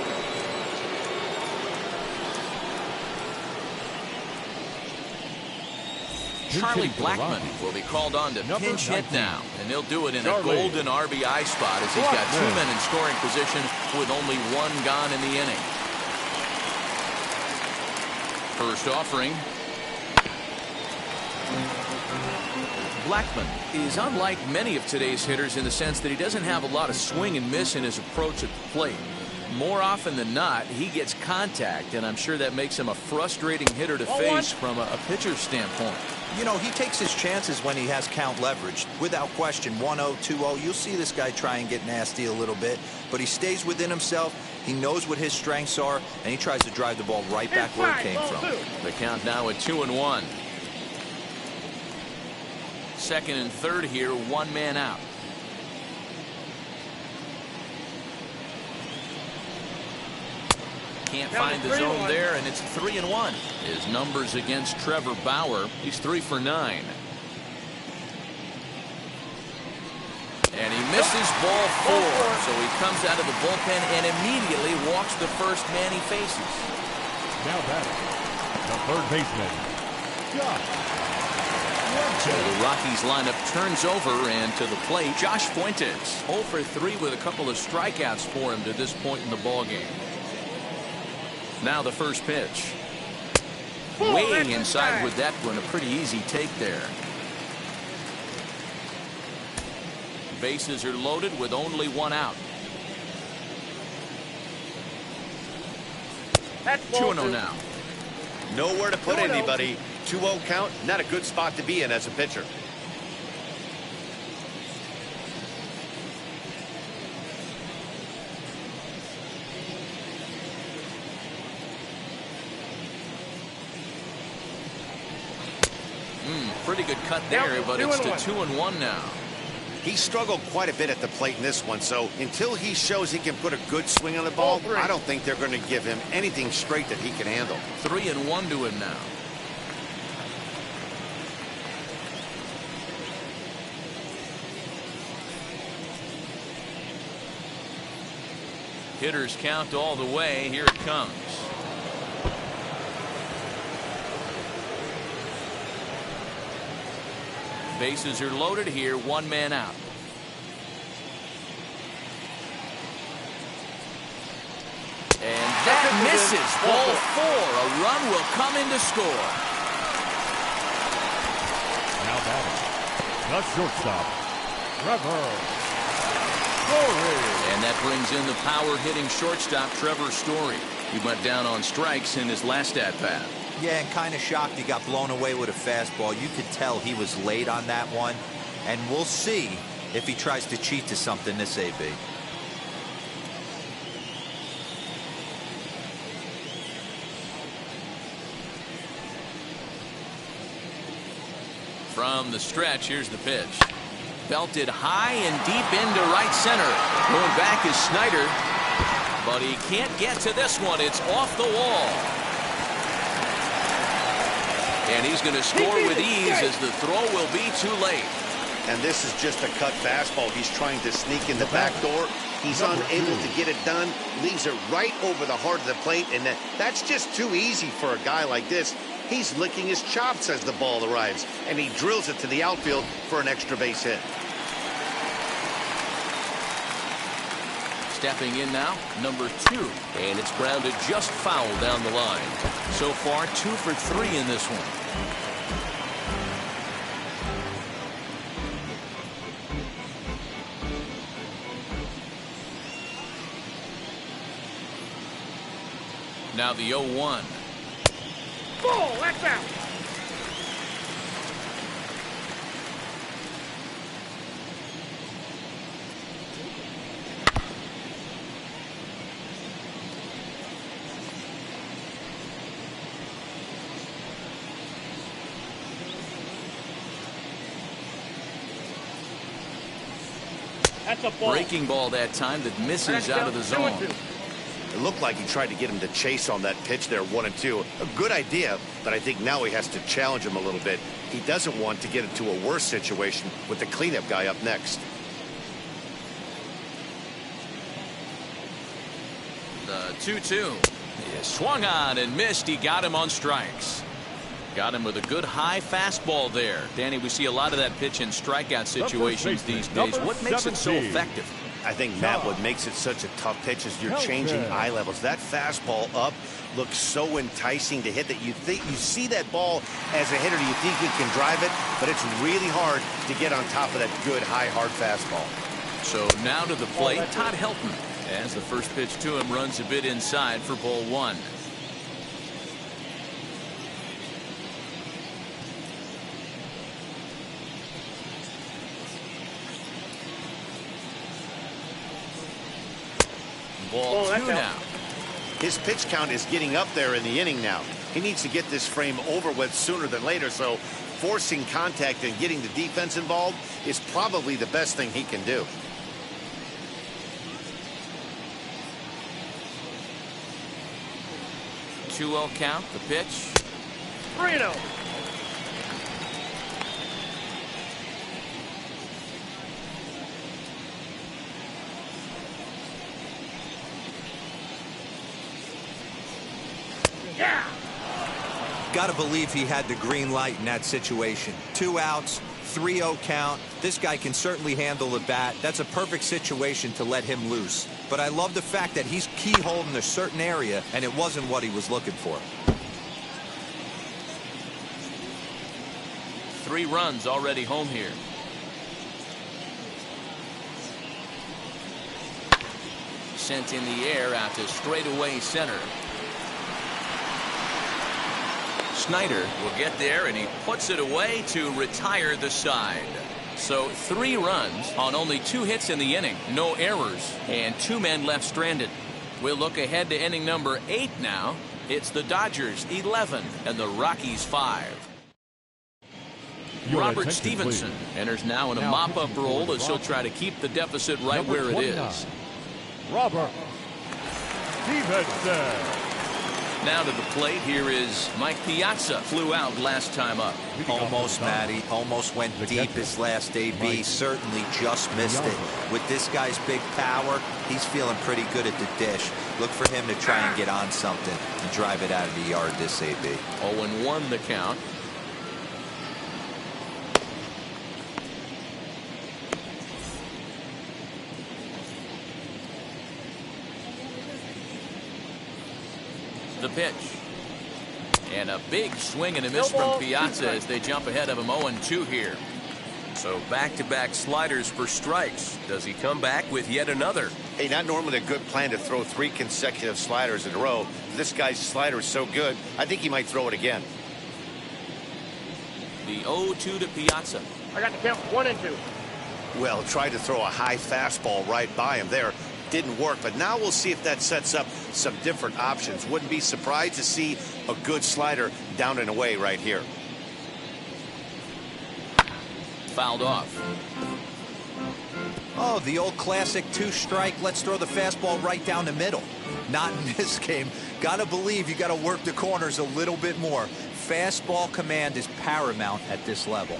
Charlie Blackmon will be called on to pinch hit now, and he'll do it in a golden RBI spot as he's got 2 men in scoring position with only 1 gone in the inning. First offering. Blackmon is unlike many of today's hitters in the sense that he doesn't have a lot of swing and miss in his approach at the plate. More often than not, he gets contact, and I'm sure that makes him a frustrating hitter to face from a pitcher's standpoint. You know, he takes his chances when he has count leverage. Without question, 1-0, 2-0, you'll see this guy try and get nasty a little bit, but he stays within himself. He knows what his strengths are, and he tries to drive the ball right back where it came from. The count now at 2-1. Second and third here, 1 man out. Can't find the zone there, and it's 3-1. His numbers against Trevor Bauer, he's 3 for 9. And he misses ball 4, so he comes out of the bullpen and immediately walks the first man he faces. Now batting, the third baseman, Josh. So the Rockies lineup turns over, and to the plate, Josh Fuentes. 0 for 3 with a couple of strikeouts for him to this point in the ballgame. Now the first pitch. Way inside with that one. A pretty easy take there. Bases are loaded with only 1 out. 2-0 now. Nowhere to put anybody. 2-0 count, not a good spot to be in as a pitcher. Pretty good cut there, but it's to 2-1 now. He struggled quite a bit at the plate in this one, so until he shows he can put a good swing on the ball, I don't think they're going to give him anything straight that he can handle. 3-1 to him now. Hitters count all the way. Here it comes. Bases are loaded here. 1 man out. And that misses. Ball 4. A run will come in to score. Now batting, the shortstop, Trevor Story. And that brings in the power-hitting shortstop, Trevor Story. He went down on strikes in his last at-bat. Yeah, and kind of shocked he got blown away with a fastball. You could tell he was late on that one. And we'll see if he tries to cheat to something this AB. From the stretch, here's the pitch. Belted high and deep into right center. Going back is Snyder. But he can't get to this one. It's off the wall. And he's going to score with ease as the throw will be too late. And this is just a cut fastball. He's trying to sneak in the back door. He's unable to get it done. Leaves it right over the heart of the plate. And that's just too easy for a guy like this. He's licking his chops as the ball arrives. And he drills it to the outfield for an extra base hit. Stepping in now, number 2. And it's grounded just foul down the line. So far, 2 for 3 in this one. Now the 0-1. Ball, that's out. That's a ball. Breaking ball that time that misses out of the zone. It looked like he tried to get him to chase on that pitch there, 1-2. A good idea, but I think now he has to challenge him a little bit. He doesn't want to get into a worse situation with the cleanup guy up next. The 2-2. He swung on and missed. He got him on strikes. Got him with a good high fastball there. Danny, we see a lot of that pitch in strikeout situations these days. What makes it so effective? I think, Matt, what makes it such a tough pitch is you're changing eye levels. That fastball up looks so enticing to hit that you see that ball as a hitter, you think you can drive it, but it's really hard to get on top of that good, high, hard fastball. So now to the plate, Todd Helton. As the first pitch to him runs a bit inside for ball 1. Ball 2 now. His pitch count is getting up there in the inning now. He needs to get this frame over with sooner than later, so forcing contact and getting the defense involved is probably the best thing he can do. Two-0 count, the pitch. 3-0. Yeah. Got to believe he had the green light in that situation. 2 outs, 3-0 count. This guy can certainly handle the bat. That's a perfect situation to let him loose. But I love the fact that he's keyholed in a certain area, and it wasn't what he was looking for. 3 runs already home here. Sent in the air out to straightaway center. Snyder will get there, and he puts it away to retire the side. So 3 runs on only 2 hits in the inning, no errors, and 2 men left stranded. We'll look ahead to inning number 8 now. It's the Dodgers 11 and the Rockies 5. Robert Stevenson enters now in a mop-up role as he'll try to keep the deficit right where it is. Robert Stevenson. Now to the plate, here is Mike Piazza. Flew out last time up. Almost, Matty. Almost went deep his last AB. Certainly just missed it. With this guy's big power, he's feeling pretty good at the dish. Look for him to try and get on something and drive it out of the yard this AB. 0-1 the count. The pitch. And a big swing and a miss from Piazza as they jump ahead of him 0-2 here. So back-to-back sliders for strikes. Does he come back with yet another? Hey, not normally a good plan to throw 3 consecutive sliders in a row. This guy's slider is so good, I think he might throw it again. The 0-2 to Piazza. I got the count 1 and 2. Well, tried to throw a high fastball right by him there. Didn't work, but now we'll see if that sets up some different options. Wouldn't be surprised to see a good slider down and away right here. Fouled off. Oh, the old classic 2-strike. Let's throw the fastball right down the middle. Not in this game. Gotta believe you gotta work the corners a little bit more. Fastball command is paramount at this level.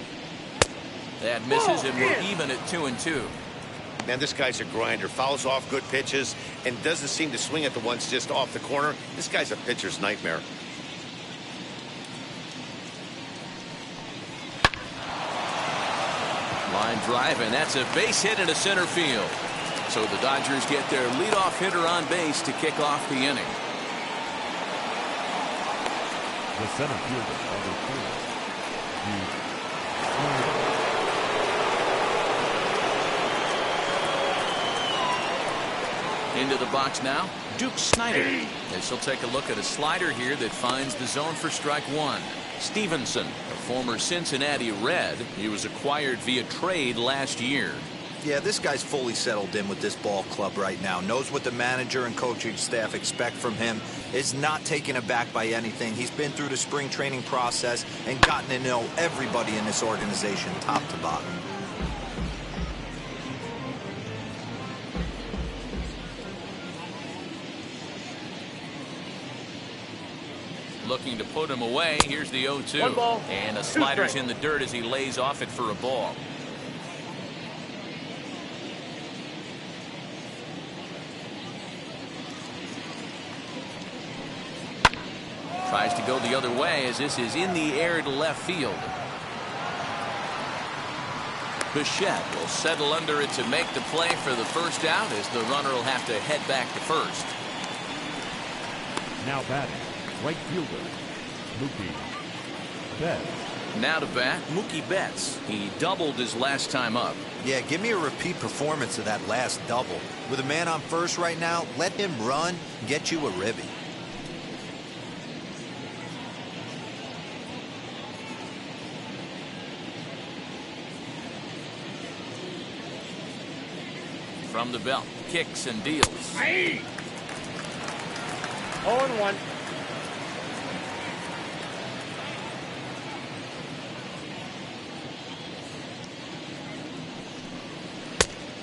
That misses, and we're even at 2-2. Man, this guy's a grinder. Fouls off good pitches and doesn't seem to swing at the ones just off the corner. This guy's a pitcher's nightmare. Line drive, and that's a base hit into center field. So the Dodgers get their leadoff hitter on base to kick off the inning. The center fielder, number 2. Into the box now, Duke Snyder. As he'll take a look at a slider here that finds the zone for strike 1. Stevenson, a former Cincinnati Red. He was acquired via trade last year. Yeah, this guy's fully settled in with this ball club right now. Knows what the manager and coaching staff expect from him. Is not taken aback by anything. He's been through the spring training process and gotten to know everybody in this organization top to bottom. Looking to put him away. Here's the 0-2. 1 ball, and a 2 slider's strikes. in the dirt as he lays off it for a ball. Tries to go the other way as this is in the air to left field. Bichette will settle under it to make the play for the first out as the runner will have to head back to first. Now batting, right fielder, Mookie Betts. Now to bat, Mookie Betts. He doubled his last time up. Yeah, give me a repeat performance of that last double. With a man on first right now, let him run, get you a ribby. From the belt, kicks and deals. 0 and 1.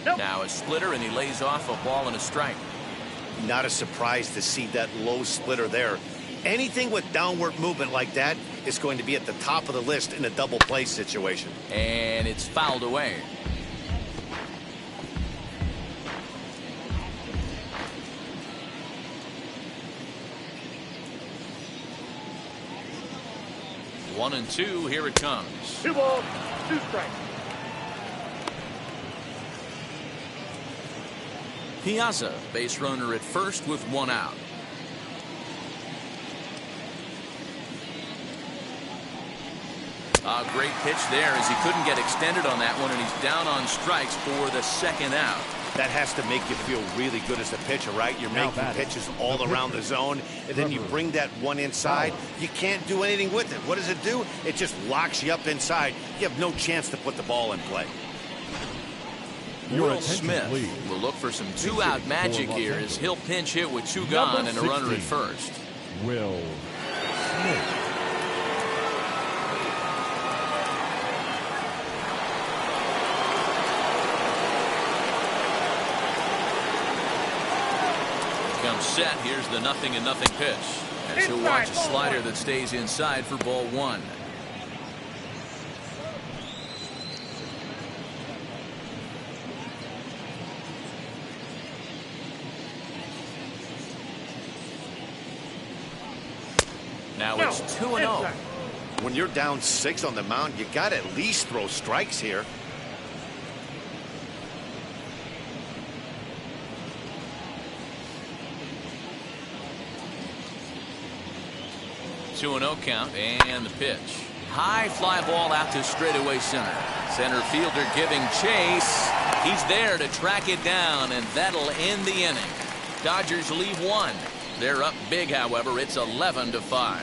Nope. Now a splitter, and he lays off a ball and a strike. Not a surprise to see that low splitter there. Anything with downward movement like that is going to be at the top of the list in a double play situation. And it's fouled away. One and two, here it comes. 2 balls, 2 strikes. Piazza, base runner at first with 1 out. A great pitch there as he couldn't get extended on that one, and he's down on strikes for the 2nd out. That has to make you feel really good as a pitcher, right? You're Now making batting, pitches all around the zone, and then you bring that one inside. You can't do anything with it. What does it do? It just locks you up inside. You have no chance to put the ball in play. Your Will attention, Smith please. will look for some 2-out magic here as he'll pinch hit with 2 gone and a runner at 16. first. Will Smith. Comes set. Here's the 0-0 pitch. As he'll watch a slider that stays inside for ball 1. Now it's 2-0. When you're down 6 on the mound, you got to at least throw strikes here. Two 2-0 count, and the pitch. High fly ball out to straightaway center. Center fielder giving chase. He's there to track it down, and that'll end the inning. Dodgers leave one. They're up big, however. It's 11-5.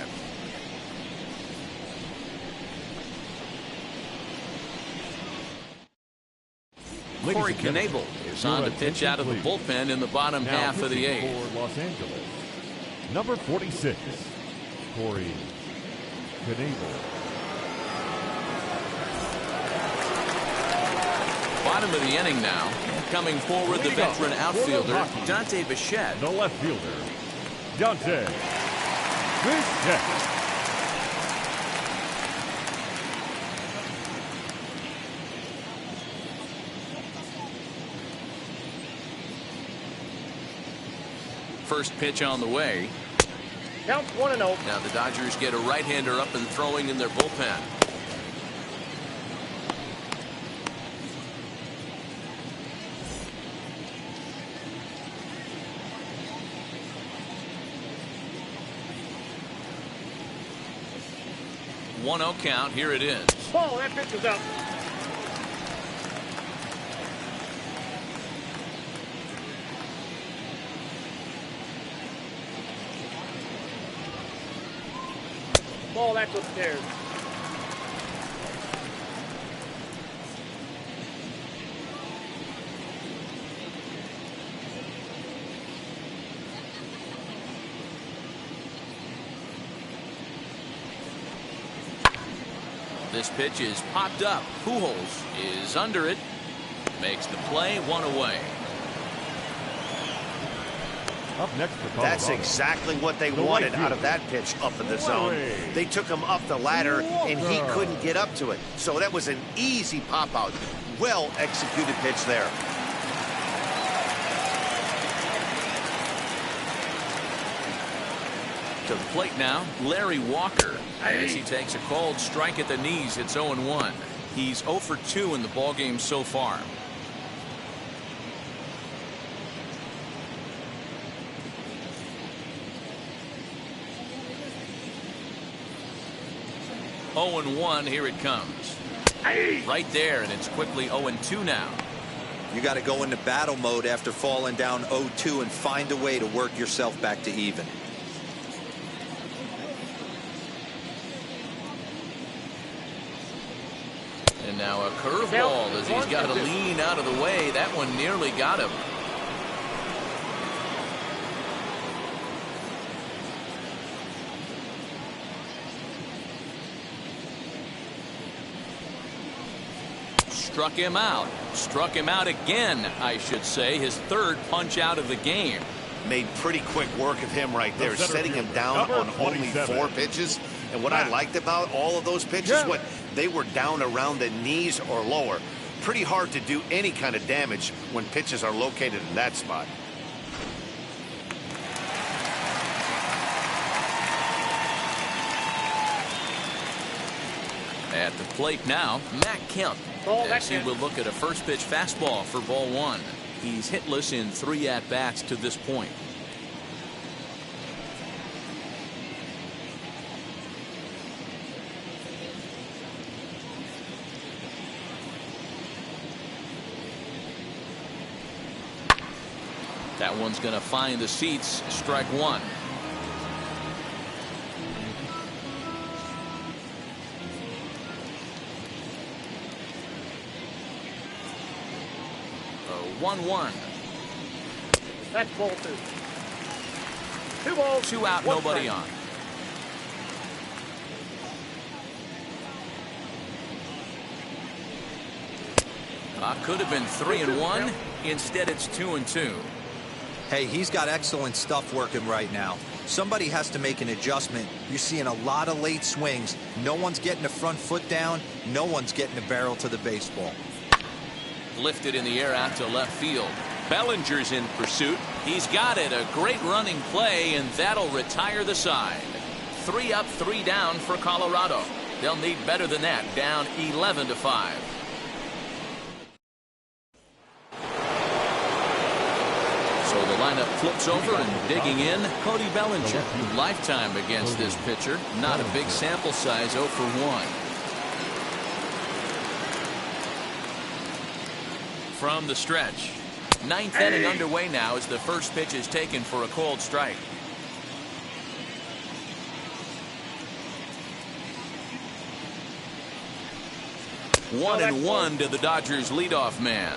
Corey Knebel is on to pitch out of the bullpen in the bottom half of the eighth. For Los Angeles, number 46, Corey Knebel. Bottom of the inning now. Coming forward, the veteran outfielder, Dante Bichette. The left fielder, Dante Bichette. First pitch on the way. Count 1-0. Now the Dodgers get a right-hander up and throwing in their bullpen. One-0 count. Here it is. Ball, that pitch is out. Ball, that's upstairs. This pitch is popped up. Pujols is under it. Makes the play, one away. Up next for Colorado. That's exactly what they wanted out of that pitch up in the zone. They took him up the ladder, and he couldn't get up to it. So that was an easy pop-out. Well-executed pitch there. To the plate now, Larry Walker. As he takes a cold strike at the knees, it's 0-1. He's 0 for 2 in the ballgame so far. Oh and 1, here it comes. Right there, and it's quickly 0-2 now. You got to go into battle mode after falling down 0-2 and find a way to work yourself back to even. And now a curveball as he's got to lean out of the way. That one nearly got him. Struck him out. Struck him out again, I should say. His third punch out of the game. Made pretty quick work of him right there, setting him down on only 4 pitches. And what I liked about all of those pitches, what they were down around the knees or lower. Pretty hard to do any kind of damage when pitches are located in that spot. At the plate now, Matt Kemp. As he will look at a first pitch fastball for ball 1. He's hitless in 3 at-bats to this point. That one's going to find the seats. Strike 1. A 1-1. That's ball 2. 2 balls. 2 out, nobody on. Could have been 3-1. Instead, it's 2-2. Hey, he's got excellent stuff working right now. Somebody has to make an adjustment. You're seeing a lot of late swings. No one's getting the front foot down. No one's getting the barrel to the baseball. Lifted in the air out to left field. Bellinger's in pursuit. He's got it. A great running play, and that'll retire the side. 3 up, 3 down for Colorado. They'll need better than that. Down 11-5. So the lineup flips over and digging in. Cody Bellinger, lifetime against this pitcher. Not a big sample size, 0 for 1. from the stretch. Ninth inning underway now as the first pitch is taken for a called strike. One and one to the Dodgers leadoff man.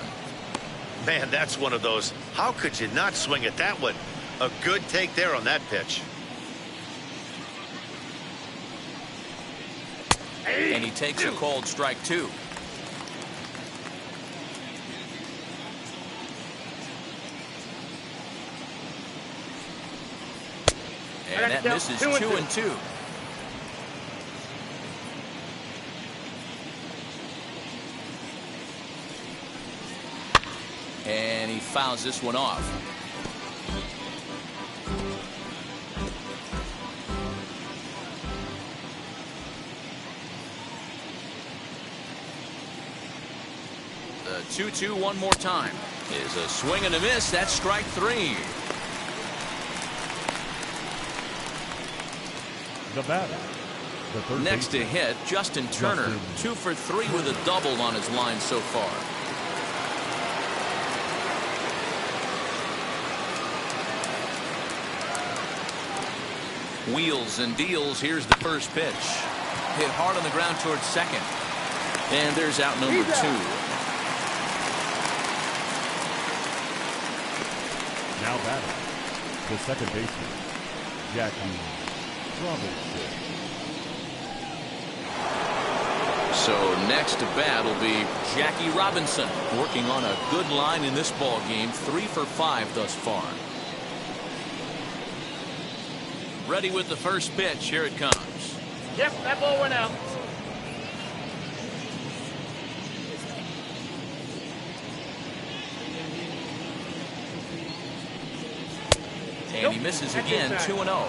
Man, that's one of those. How could you not swing at that one? A good take there on that pitch. And he takes a called strike two. And that misses 2-2. And he fouls this one off. The 2-2 one more time is a swing and a miss. That's strike three. The batter, the third Next to baseman, hit, Justin Turner, 2 for 3 with a double on his line so far. Wheels and deals. Here's the first pitch. Hit hard on the ground towards second. And there's out number 2. now batting, the second baseman, Jackie Robinson. So next to bat will be Jackie Robinson, working on a good line in this ball game. 3 for 5 thus far. Ready with the first pitch. Here it comes. Yep, that ball went out. And he misses again. 2-0.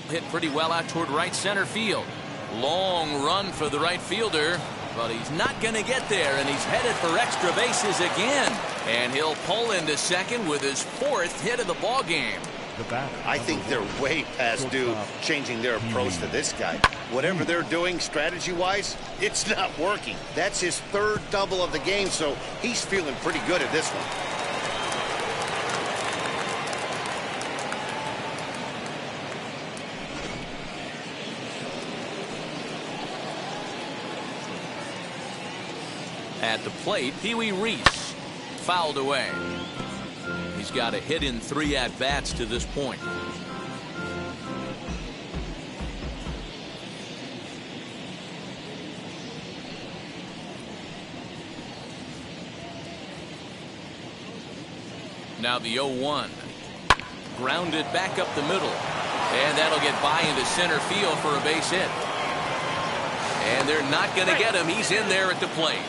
Hit pretty well out toward right center field. Long run for the right fielder, but he's not going to get there, and he's headed for extra bases again. And he'll pull into second with his 4th hit of the ball game. I think they're way past due changing their approach to this guy. Whatever they're doing strategy-wise, it's not working. That's his 3rd double of the game, so he's feeling pretty good at this one. At the plate, Pee Wee Reese fouled away. He's got a hit in 3 at-bats to this point. Now the 0-1. Grounded back up the middle. And that'll get by into center field for a base hit. And they're not going to get him. He's in there at the plate.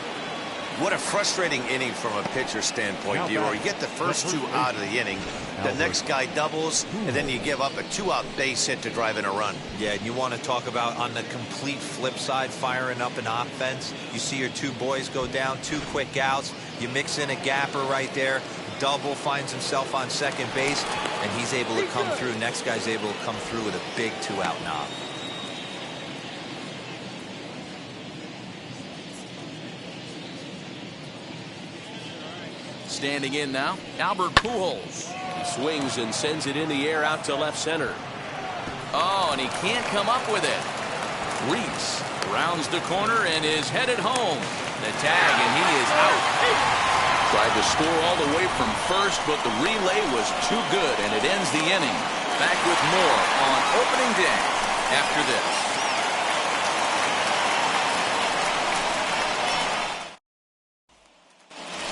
What a frustrating inning from a pitcher standpoint, Dior. You get the first 2 out of the inning. The next guy doubles, and then you give up a 2-out base hit to drive in a run. Yeah, and you want to talk about on the complete flip side, firing up an offense. You see your 2 boys go down, 2 quick outs. You mix in a gapper right there. Double, finds himself on second base, and he's able to come through. Next guy's able to come through with a big 2-out knob. Standing in now, Albert Pujols. He swings and sends it in the air out to left center. Oh, and he can't come up with it. Reese rounds the corner and is headed home. The tag, and he is out. Tried to score all the way from first, but the relay was too good, and it ends the inning. Back with more on opening day after this.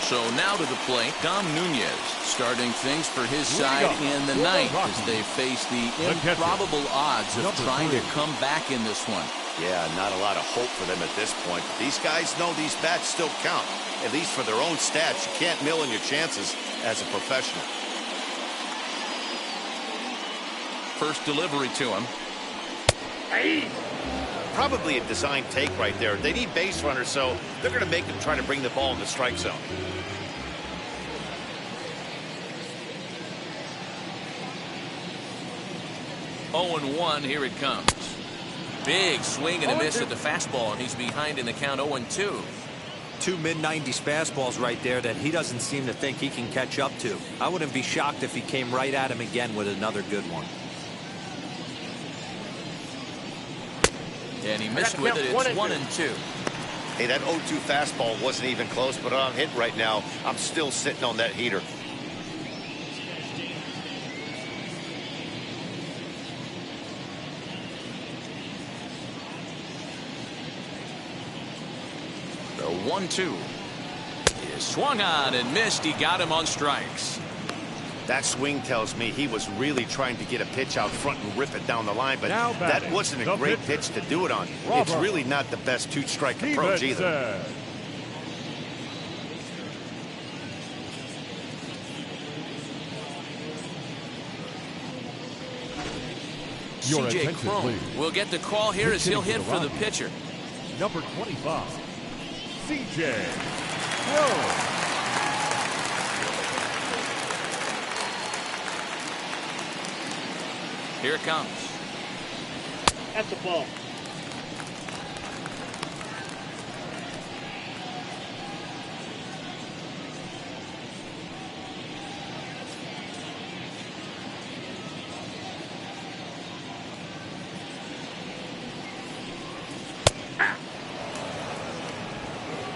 So now to the plate, Dom Nunez starting things for his side in the 9th as they face the improbable odds of trying to come back in this one. Yeah, not a lot of hope for them at this point. These guys know these bats still count, at least for their own stats. You can't mill in your chances as a professional. First delivery to him. Probably a design take right there. They need base runners, so they're going to make them try to bring the ball in the strike zone. 0-1, here it comes. Big swing and a miss at the fastball, and he's behind in the count 0-2. Two mid-90s fastballs right there that he doesn't seem to think he can catch up to. I wouldn't be shocked if he came right at him again with another good one. And he missed with it. It's 1-2. Hey, that 0-2 fastball wasn't even close, but I'm hitting right now. I'm still sitting on that heater. The 1-2 is swung on and missed. He got him on strikes. That swing tells me he was really trying to get a pitch out front and rip it down the line, but that wasn't a great pitch to do it on. It's really not the best two-strike approach either. C.J. Cron will get the call here as he'll hit for the pitcher. Number 25, C.J. Cron. Here it comes. That's a ball.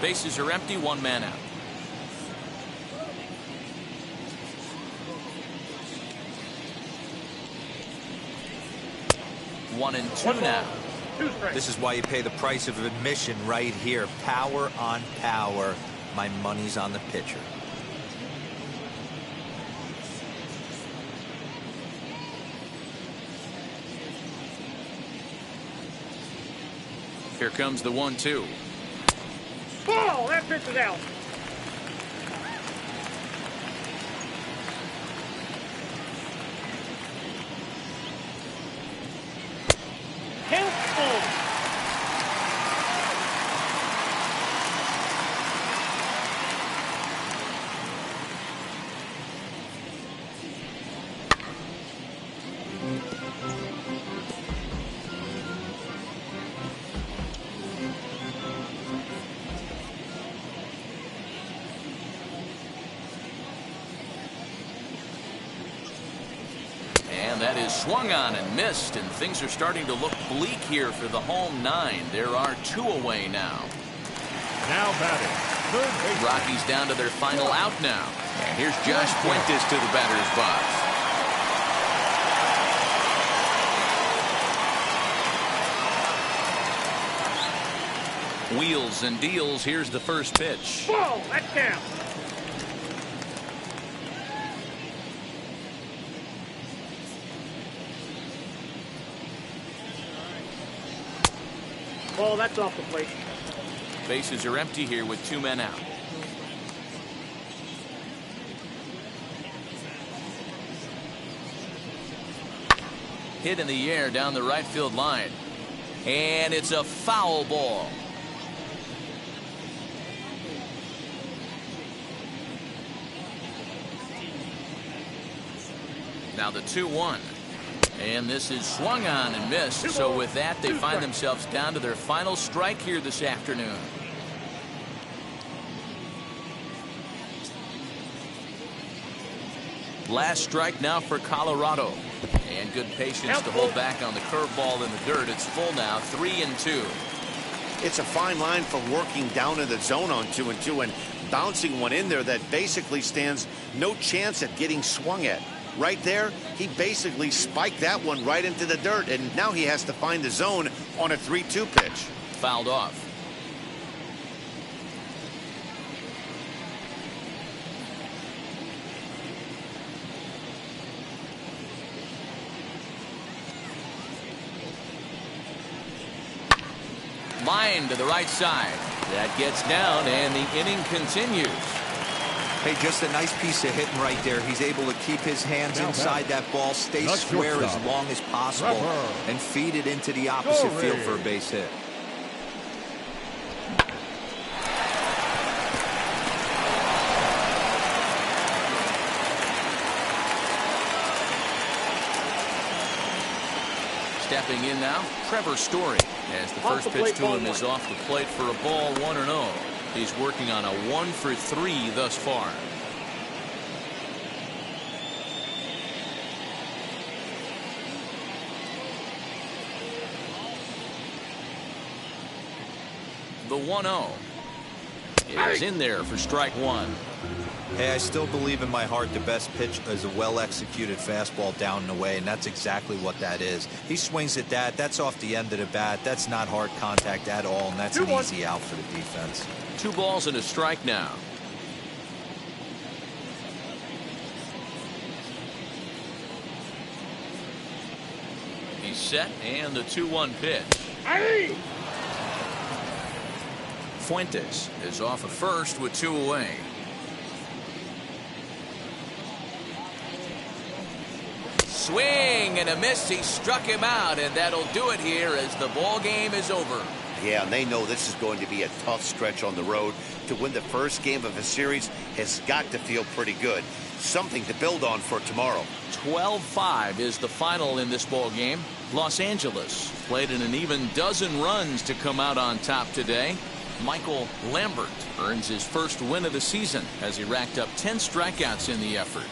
Bases are empty, one man out. One and two now. This is why you pay the price of admission right here. Power on power. My money's on the pitcher. Here comes the 1-2. Ball! That pitch is out. That is swung on and missed, and things are starting to look bleak here for the home nine. There are two away now. Now batting, third base. Rockies down to their final out now. And here's Josh Fuentes to the batter's box. Wheels and deals. Here's the first pitch. Ball! That's down. Ball, that's off the plate. Bases are empty here with two men out. Hit in the air down the right field line. And it's a foul ball. Now the 2-1. And this is swung on and missed. So with that, they find themselves down to their final strike here this afternoon. Last strike now for Colorado. And good patience to hold back on the curveball in the dirt. It's full now, 3-2. It's a fine line for working down in the zone on 2-2 and bouncing one in there that basically stands no chance at getting swung at. Right there, he basically spiked that one right into the dirt, and now he has to find the zone on a 3-2 pitch. Fouled off. Line to the right side. That gets down, and the inning continues. Hey, just a nice piece of hitting right there. He's able to keep his hands inside that ball, stay square as long as possible, and feed it into the opposite field for a base hit. Stepping in now, Trevor Story, as the first pitch to him is off the plate for a ball, 1-0. He's working on a 1-for-3 thus far. The 1-0 is in there for strike one. Hey, I still believe in my heart the best pitch is a well-executed fastball down and away, and that's exactly what that is. He swings at that. That's off the end of the bat. That's not hard contact at all, and that's an easy out for the defense. 2 balls and a strike now. He's set, and the 2-1 pitch. Hey! Fuentes is off at first with 2 away. Swing and a miss. He struck him out, and that'll do it here as the ball game is over. Yeah, and they know this is going to be a tough stretch on the road. To win the first game of a series has got to feel pretty good. Something to build on for tomorrow. 12-5 is the final in this ball game. Los Angeles played in an even dozen runs to come out on top today. Michael Lambert earns his first win of the season as he racked up 10 strikeouts in the effort.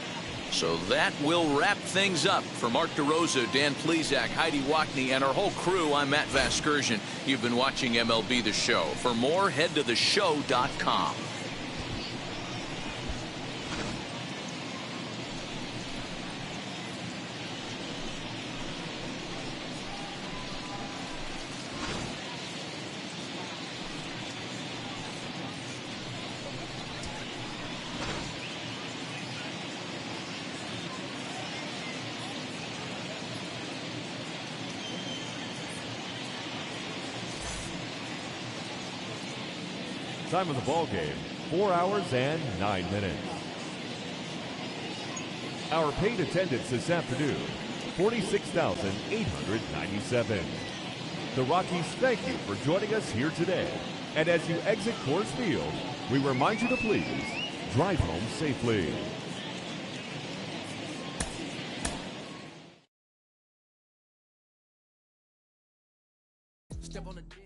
So that will wrap things up. For Mark DeRosa, Dan Plesac, Heidi Wackney, and our whole crew, I'm Matt Vasgersian. You've been watching MLB The Show. For more, head to theshow.com. Time of the ball game, 4 hours and 9 minutes. Our paid attendance this afternoon, 46,897. The Rockies thank you for joining us here today. And as you exit Coors Field, we remind you to please drive home safely. Step on the dig.